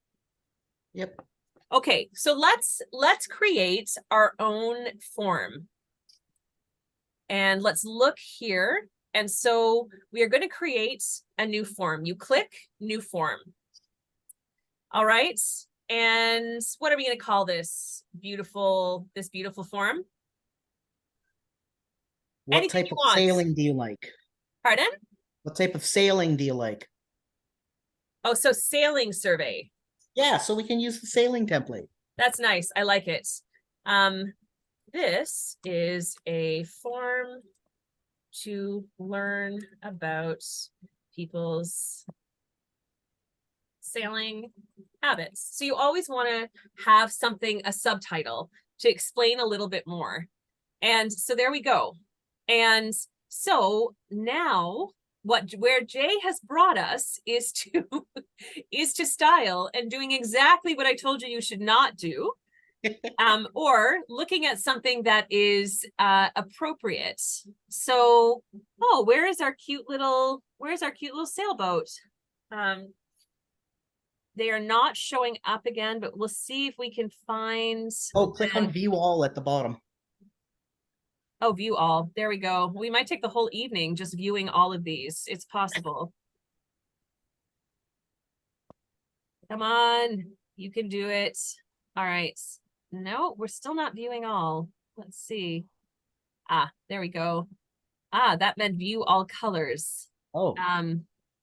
Yep. Okay, so let's create our own form. And let's look here. And so we are going to create a new form. You click new form. All right. And what are we going to call this beautiful form? What Anything type you of want. sailing do you like? Pardon? What type of sailing do you like? Oh, so sailing survey. Yeah, so we can use the sailing template. That's nice. I like it. This is a form to learn about people's sailing habits. So you always want to have something, a subtitle to explain a little bit more. And so there we go. And so now where Jay has brought us is to style and doing exactly what I told you you should not do. Or looking at something that is appropriate. So, oh, where's our cute little sailboat? They are not showing up again, but we'll see if we can find. Oh, click on view all at the bottom. Oh, view all. There we go. We might take the whole evening just viewing all of these. It's possible. Come on, you can do it. All right. No, we're still not viewing all. Let's see. Ah, there we go. Ah, that meant view all colors. Oh.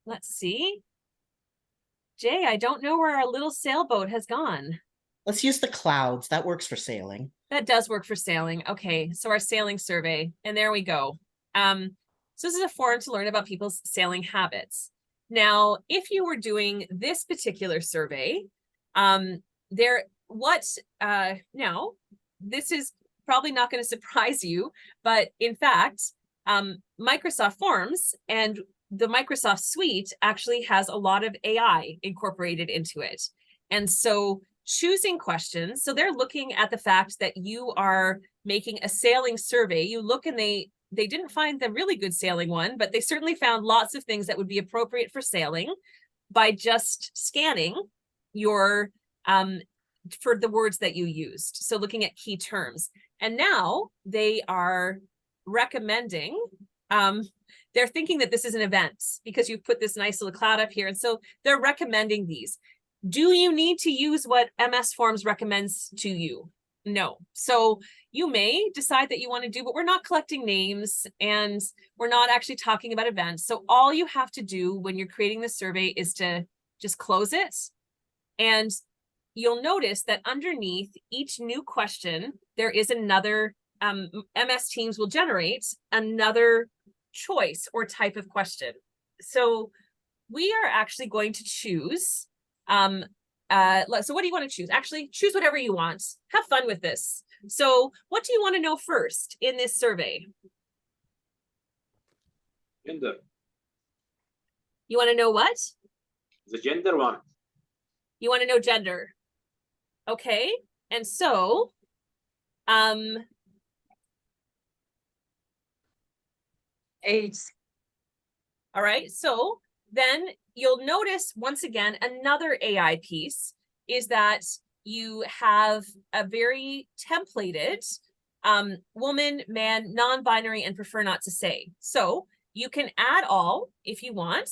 Let's see. Jay, I don't know where our little sailboat has gone. Let's use the clouds. That works for sailing. That does work for sailing. Okay, so our sailing survey, and there we go. So this is a forum to learn about people's sailing habits. Now, if you were doing this particular survey, now this is probably not going to surprise you, but in fact, Microsoft Forms and the Microsoft Suite actually has a lot of AI incorporated into it. And so choosing questions, so they're looking at the fact that you are making a sailing survey. You look and they didn't find the really good sailing one, but they certainly found lots of things that would be appropriate for sailing by just scanning your for the words that you used. So looking at key terms. And now they are recommending, they're thinking that this is an event because you've put this nice little cloud up here. And so they're recommending these. Do you need to use what MS Forms recommends to you? No. So you may decide that you want to do, but we're not collecting names and we're not actually talking about events. So all you have to do when you're creating the survey is to just close it. And you'll notice that underneath each new question, there is another, MS Teams will generate another choice or type of question. So we are actually going to choose, so what do you want to choose? Actually, choose whatever you want. Have fun with this. So what do you want to know first in this survey? Gender. You want to know what? The gender one. You want to know gender. Okay. And so, age. all right. So then you'll notice once again, another AI piece is that you have a very templated woman, man, non-binary, and prefer not to say. So you can add all if you want,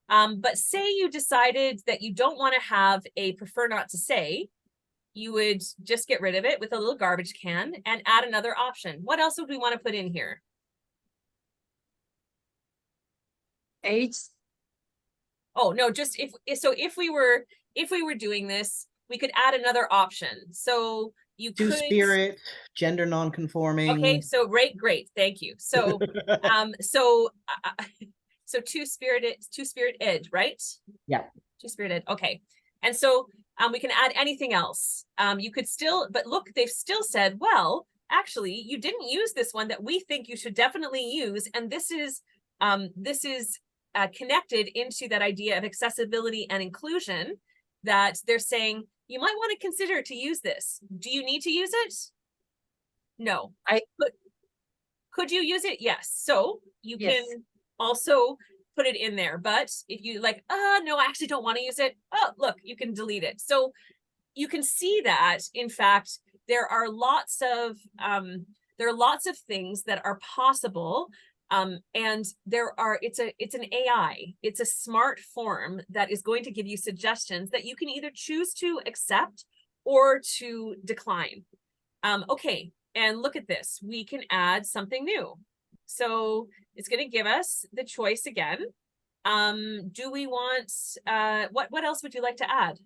but say you decided that you don't want to have a prefer not to say, you would just get rid of it with a little garbage can and add another option. What else would we want to put in here? Age. Oh, no, just if we were doing this, we could add another option. So you could Two-spirit, gender non-conforming. Okay, so great, thank you. So so two-spirit ed, right? Yeah. Two-spirit ed, okay. And so we can add anything else. You could still, but look, they've still said, well, actually, you didn't use this one that we think you should definitely use, and this is connected into that idea of accessibility and inclusion that they're saying you might want to consider to use this. Do you need to use it? No. Could you use it? Yes. So you Yes. can also put it in there, but if you like, no, I actually don't want to use it. Oh, look, you can delete it. So you can see that, in fact, there are lots of things that are possible. And it's an AI, it's a smart form that is going to give you suggestions that you can either choose to accept or to decline. Okay, and look at this, we can add something new. So it's going to give us the choice again. Do we want, what else would you like to add?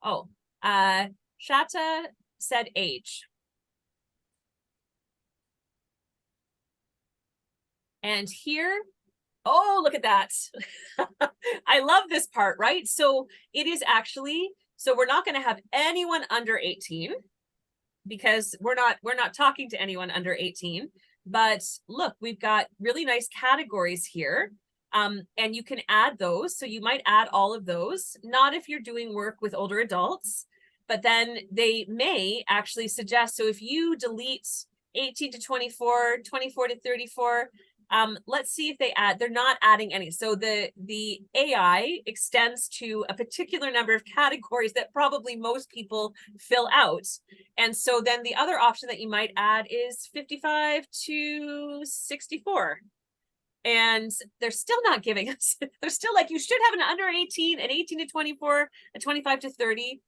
Oh, Shata said age. And here, oh, look at that. I love this part, right? So it is actually, so we're not going to have anyone under 18 because we're not talking to anyone under 18. But look, we've got really nice categories here. And you can add those. So you might add all of those, not if you're doing work with older adults, but then they may actually suggest, so if you delete 18 to 24, 24 to 34, let's see if they add, they're not adding any. So the AI extends to a particular number of categories that probably most people fill out. And so then the other option that you might add is 55 to 64. And they're still not giving us, they're still like, you should have an under 18, an 18 to 24, a 25 to 30.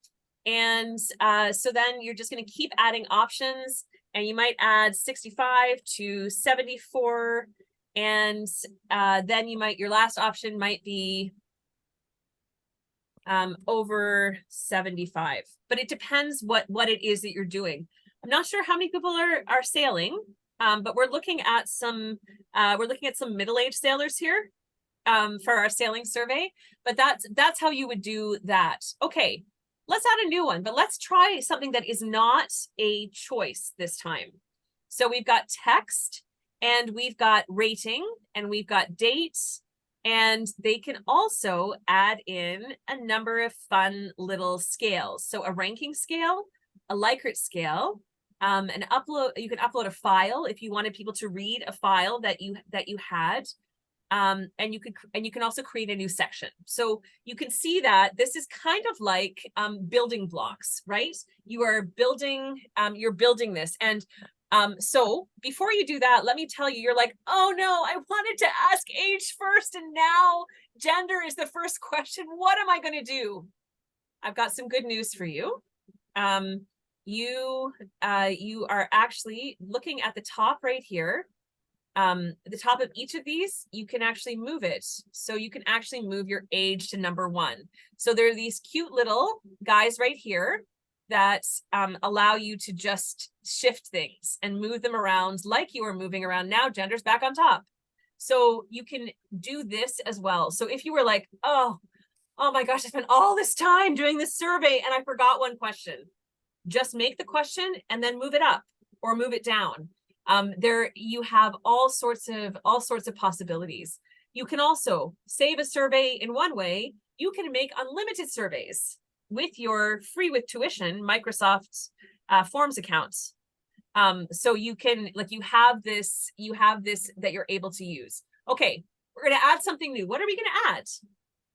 And so then you're just going to keep adding options, and you might add 65 to 74. And then you might, your last option might be over 75, but it depends what it is that you're doing. I'm not sure how many people are sailing, but we're looking at some middle-aged sailors here for our sailing survey, but that's how you would do that. Okay, let's add a new one, but let's try something that is not a choice this time. So we've got text, and we've got rating, and we've got date, and they can also add in a number of fun little scales. So a ranking scale, a Likert scale, an upload, you can upload a file if you wanted people to read a file that you had. And you can also create a new section. So you can see that this is kind of like building blocks, right? You are building, you're building this. And so before you do that, let me tell you, you're like, oh no, I wanted to ask age first, and now gender is the first question. What am I going to do? I've got some good news for you. You are actually looking at the top right here. The top of each of these, you can actually move it. So you can actually move your age to number 1. So there are these cute little guys right here that allow you to just shift things and move them around like you are moving around. Now gender's back on top. So you can do this as well. So if you were like, oh my gosh, I spent all this time doing this survey and I forgot one question, just make the question and then move it up or move it down. There you have all sorts of possibilities. You can also save a survey in one way. You can make unlimited surveys with your free with tuition Microsoft Forms account. So you can, like, you have this that you're able to use. Okay, we're going to add something new. What are we going to add?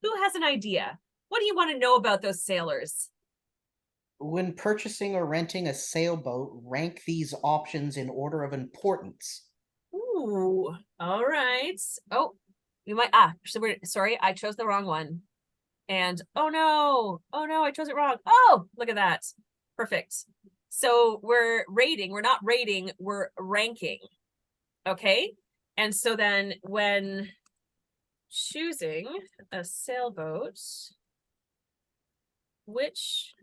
Who has an idea? What do you want to know about those sailors? When purchasing or renting a sailboat, rank these options in order of importance. Ooh, all right. Oh, you might, sorry, I chose the wrong one. And oh no, I chose it wrong. Oh, look at that. Perfect. So we're rating, we're not rating, we're ranking. Okay. And so then when choosing a sailboat, which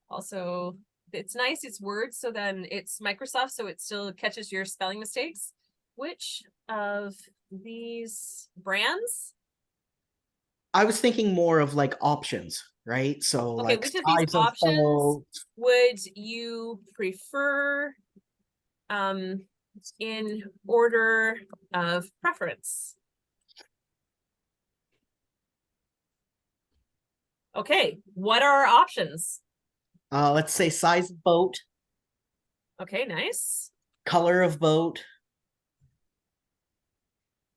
also, it's nice, it's words, so then it's Microsoft, so it still catches your spelling mistakes. Which of these brands? I was thinking more of like options, right? So Okay, like which of these size of options boat. would you prefer in order of preference? Okay, what are our options? Let's say size of boat, Okay, nice. color of boat,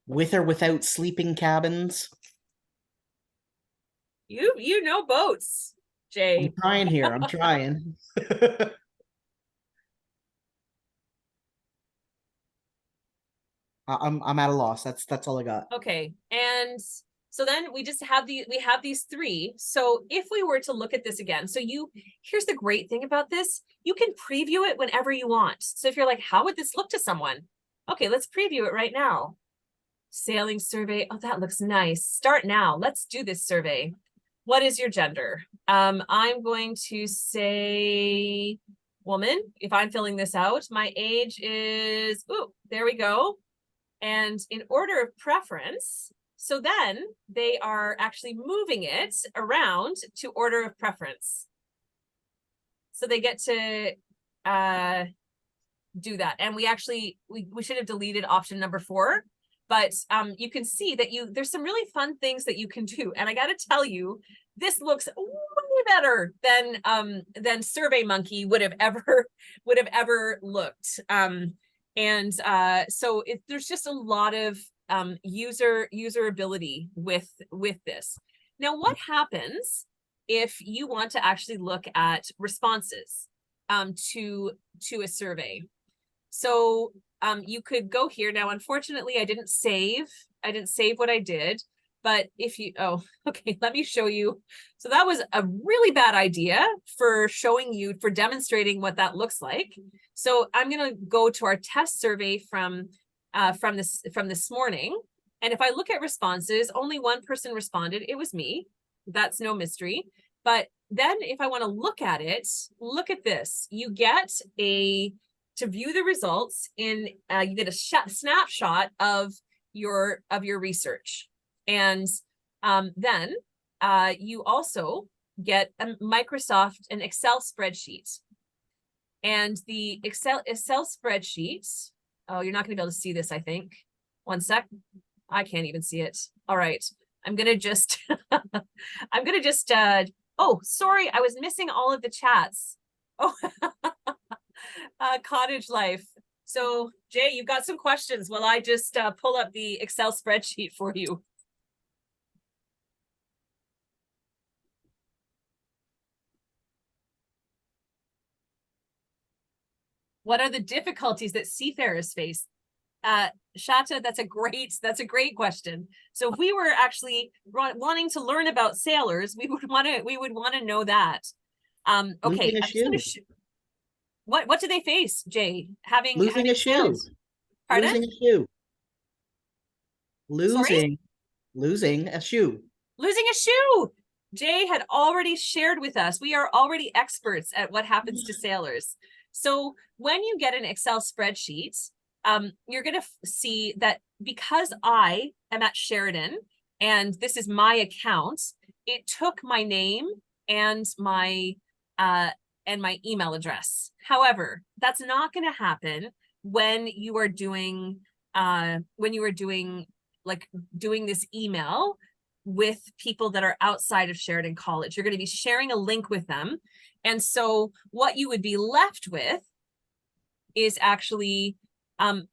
with or without sleeping cabins. You know boats, Jay. I'm trying here. I'm trying. I'm at a loss. That's all I got. Okay, and so then we just have these 3. So if we were to look at this again, so here's the great thing about this, you can preview it whenever you want. So if you're like, how would this look to someone? Okay, let's preview it right now. Sailing survey. Oh, that looks nice. Start now. Let's do this survey. What is your gender? I'm going to say woman. If I'm filling this out, my age is, ooh, there we go. And in order of preference, so then they are actually moving it around to order of preference. So they get to do that. And we actually, we should have deleted option number 4, but you can see that there's some really fun things that you can do. And I got to tell you, this looks way better than SurveyMonkey would have ever looked. So there's just a lot of userability with this. Now, what happens if you want to actually look at responses to a survey? So you could go here. Now, unfortunately, I didn't save what I did, but if you, oh, okay, let me show you. So that was a really bad idea for demonstrating what that looks like. So I'm going to go to our test survey from this morning. And if I look at responses, only one person responded. It was me. That's no mystery. But then if I want to look at it, look at this. You get to view the results in, you get a snapshot of your research. And then you also get an Excel spreadsheet. And the Excel spreadsheet. Oh, you're not going to be able to see this, I think. One sec. I can't even see it. All right. I'm going to just, oh, sorry. I was missing all of the chats. Oh, cottage life. So Jay, you've got some questions while I just pull up the Excel spreadsheet for you. What are the difficulties that seafarers face? Shata, that's a great question. So if we were actually wanting to learn about sailors, we would want to know that. Okay. Losing a shoe. What do they face, Jay? Losing a shoe. Storms? Pardon? Losing a shoe. Sorry? Losing a shoe. Losing a shoe. Jay had already shared with us. We are already experts at what happens to sailors. So when you get an Excel spreadsheet, you're going to see that because I am at Sheridan and this is my account, it took my name and my email address. However, that's not going to happen when you are doing doing this email with people that are outside of Sheridan College. You're going to be sharing a link with them. And so what you would be left with is actually a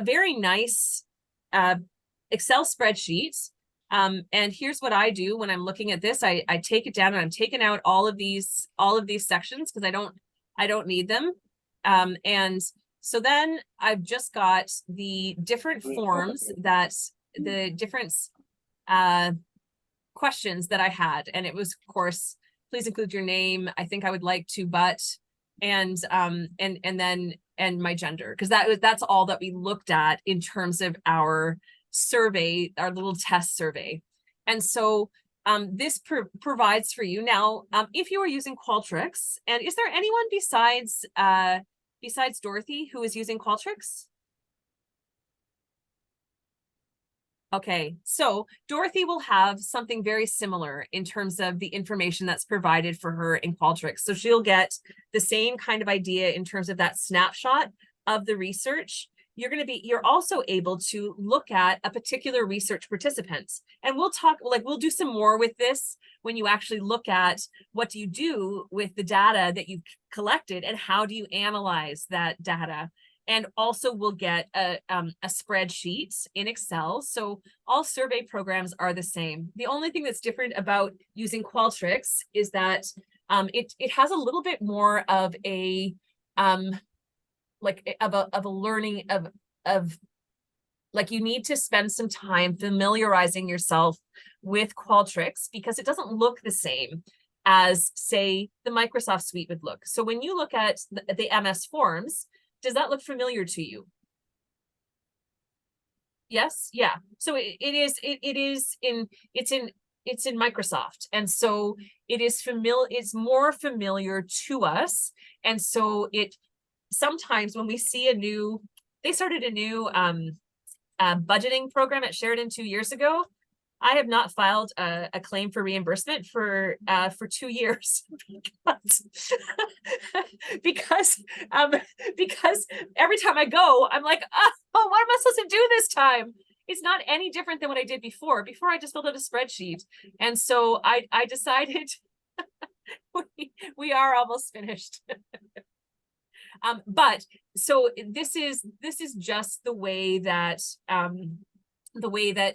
very nice Excel spreadsheet. And here's what I do when I'm looking at this. I take it down and I'm taking out all of these sections because I don't need them. And so then I've just got the different forms that the different questions that I had. And it was, of course, please include your name. I think I would like to, but, and my gender, because that's all that we looked at in terms of our survey, our little test survey. And so this provides for you now, if you are using Qualtrics, and is there anyone besides Dorothy who is using Qualtrics? Okay, so Dorothy will have something very similar in terms of the information that's provided for her in Qualtrics. So she'll get the same kind of idea in terms of that snapshot of the research. You're also able to look at a particular research participant. And we'll do some more with this when you actually look at what do you do with the data that you've collected and how do you analyze that data. And also we'll get a spreadsheet in Excel. So all survey programs are the same. The only thing that's different about using Qualtrics is that it has a little bit more of a learning of you need to spend some time familiarizing yourself with Qualtrics because it doesn't look the same as, say, the Microsoft Suite would look. So when you look at the MS Forms, does that look familiar to you? Yes, yeah. So it's in Microsoft, and so it's more familiar to us, and so sometimes when we see they started a new budgeting program at Sheridan 2 years ago. I have not filed a claim for reimbursement for 2 years because every time I go, I'm like, oh, what am I supposed to do this time? It's not any different than what I did before. Before I just filled out a spreadsheet, and so I decided we are almost finished. But so this is just the way that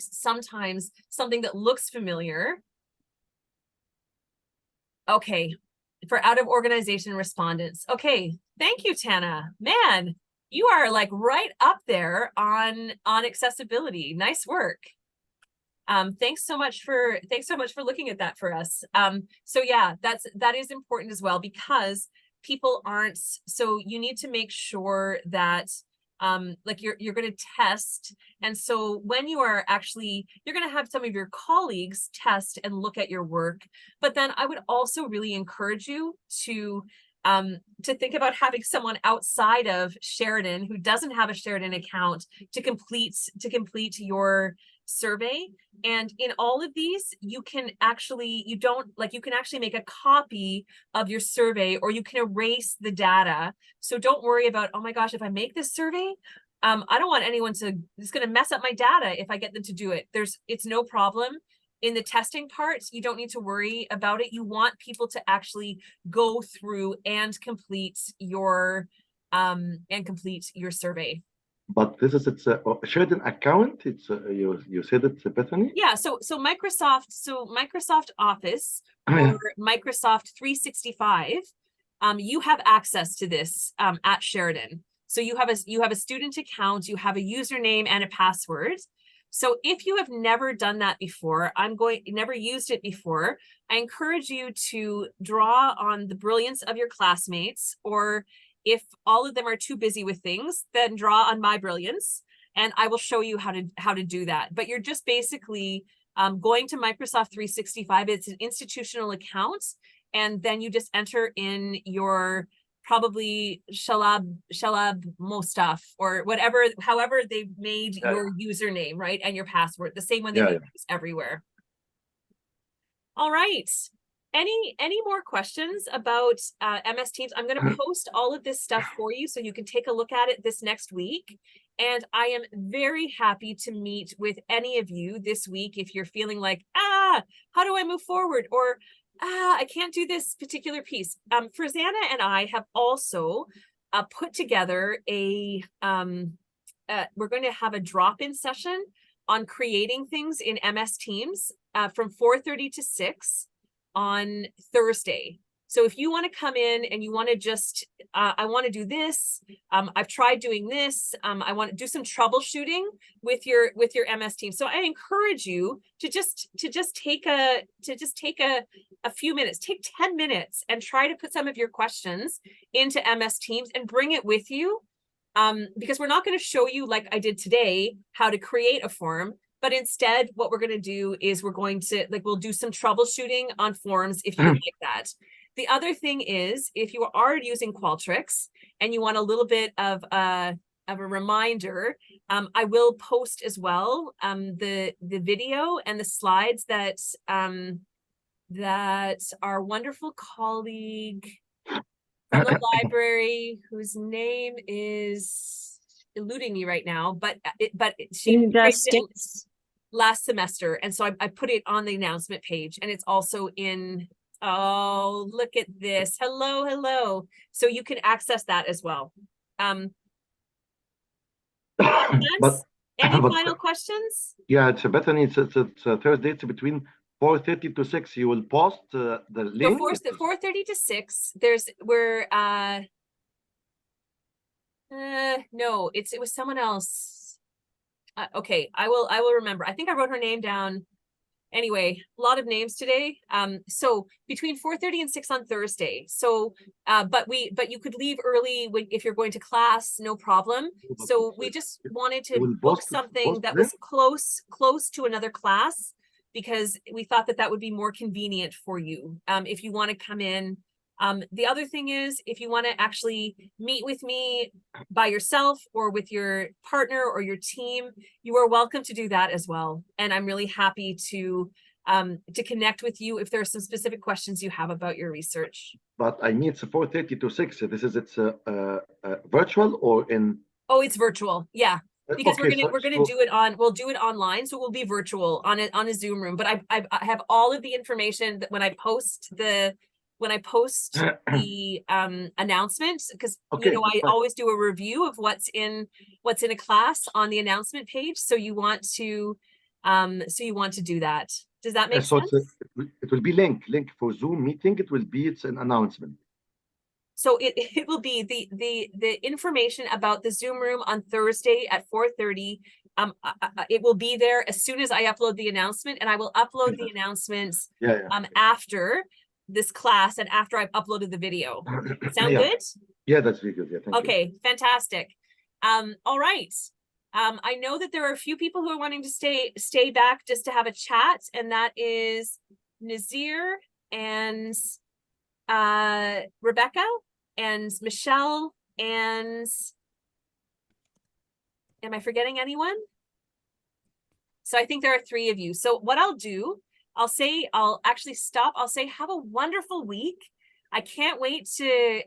sometimes something that looks familiar. Okay, for out of organization respondents. Okay, thank you, Tana. Man, you are like right up there on accessibility. Nice work. Thanks so much for looking at that for us. So yeah, that is important as well because people aren't, so you need to make sure that you're going to test. And so when you are actually, you're going to have some of your colleagues test and look at your work. But then I would also really encourage you to think about having someone outside of Sheridan who doesn't have a Sheridan account to complete survey. And in all of these, you can actually, you can actually make a copy of your survey, or you can erase the data. So don't worry about, oh my gosh, if I make this survey, I don't want anyone it's going to mess up my data if I get them to do it. It's no problem. In the testing parts, you don't need to worry about it. You want people to actually go through and complete your survey. But this is it's a Sheridan account. It's you said it's Bethany. Yeah, so Microsoft Office Oh, yeah. or Microsoft 365, you have access to this at Sheridan. So you have a student account, you have a username and a password. So if you have never done that before, never used it before, I encourage you to draw on the brilliance of your classmates, or if all of them are too busy with things, then draw on my brilliance, and I will show you how to do that. But you're just basically going to Microsoft 365. It's an institutional account, and then you just enter in your probably Shalab Mostaf or whatever, however they've made your username, right? And your password, the same one that you use everywhere. All right. Any more questions about MS Teams? I'm going to post all of this stuff for you so you can take a look at it this next week. And I am very happy to meet with any of you this week if you're feeling like, how do I move forward? Or I can't do this particular piece. Farzana and I have also put together we're going to have a drop-in session on creating things in MS Teams from 4:30 to 6 on Thursday. So if you want to come in and you want to just, I want to do this, I've tried doing this, I want to do some troubleshooting with your MS Team. So I encourage you to just take a few minutes, take 10 minutes and try to put some of your questions into MS Teams and bring it with you. Because we're not going to show you, like I did today, how to create a form, but instead what we're going to do is we'll do some troubleshooting on forms if you would like that. The other thing is, if you are using Qualtrics and you want a little bit of a reminder, I will post as well the video and the slides that our wonderful colleague from the library, whose name is eluding me right now, but she last semester, and so I put it on the announcement page, and it's also in. Oh, look at this! Hello. So you can access that as well. Any final questions? Yeah, it's Bethany. It's Thursday. It's between 4:30 to 6. You will post the link. So 4:30 to 6. No, it was someone else. Okay, I will remember. I think I wrote her name down. Anyway, a lot of names today. So between 4:30 and 6 on Thursday. So, but you could leave early if you're going to class, no problem. So we just wanted to book something that was close to another class, because we thought that would be more convenient for you. If you want to come in. The other thing is, if you want to actually meet with me by yourself or with your partner or your team, you are welcome to do that as well. And I'm really happy to connect with you if there are some specific questions you have about your research. But I mean, it's 4:30 to 6. It's virtual or in? Oh, it's virtual. Yeah. Because okay, we're gonna do it we'll do it online, so we'll be virtual on a Zoom room. But I have all of the information that when I post the announcement, because I always do a review of what's in a class on the announcement page. So you want to do that. Does that make sense? It will be link for Zoom meeting. It's an announcement. So it will be the information about the Zoom room on Thursday at 4:30. It will be there as soon as I upload the announcement, and I will upload the announcements after this class and after I've uploaded the video. Sound good? Yeah, that's really good. Yeah, thank you. Okay, fantastic. All right. I know that there are a few people who are wanting to stay back just to have a chat, and that is Nazir and Rebecca and Michelle, and am I forgetting anyone? So I think there are 3 of you. So what I'll do, I'll actually stop. I'll say, have a wonderful week. I can't wait to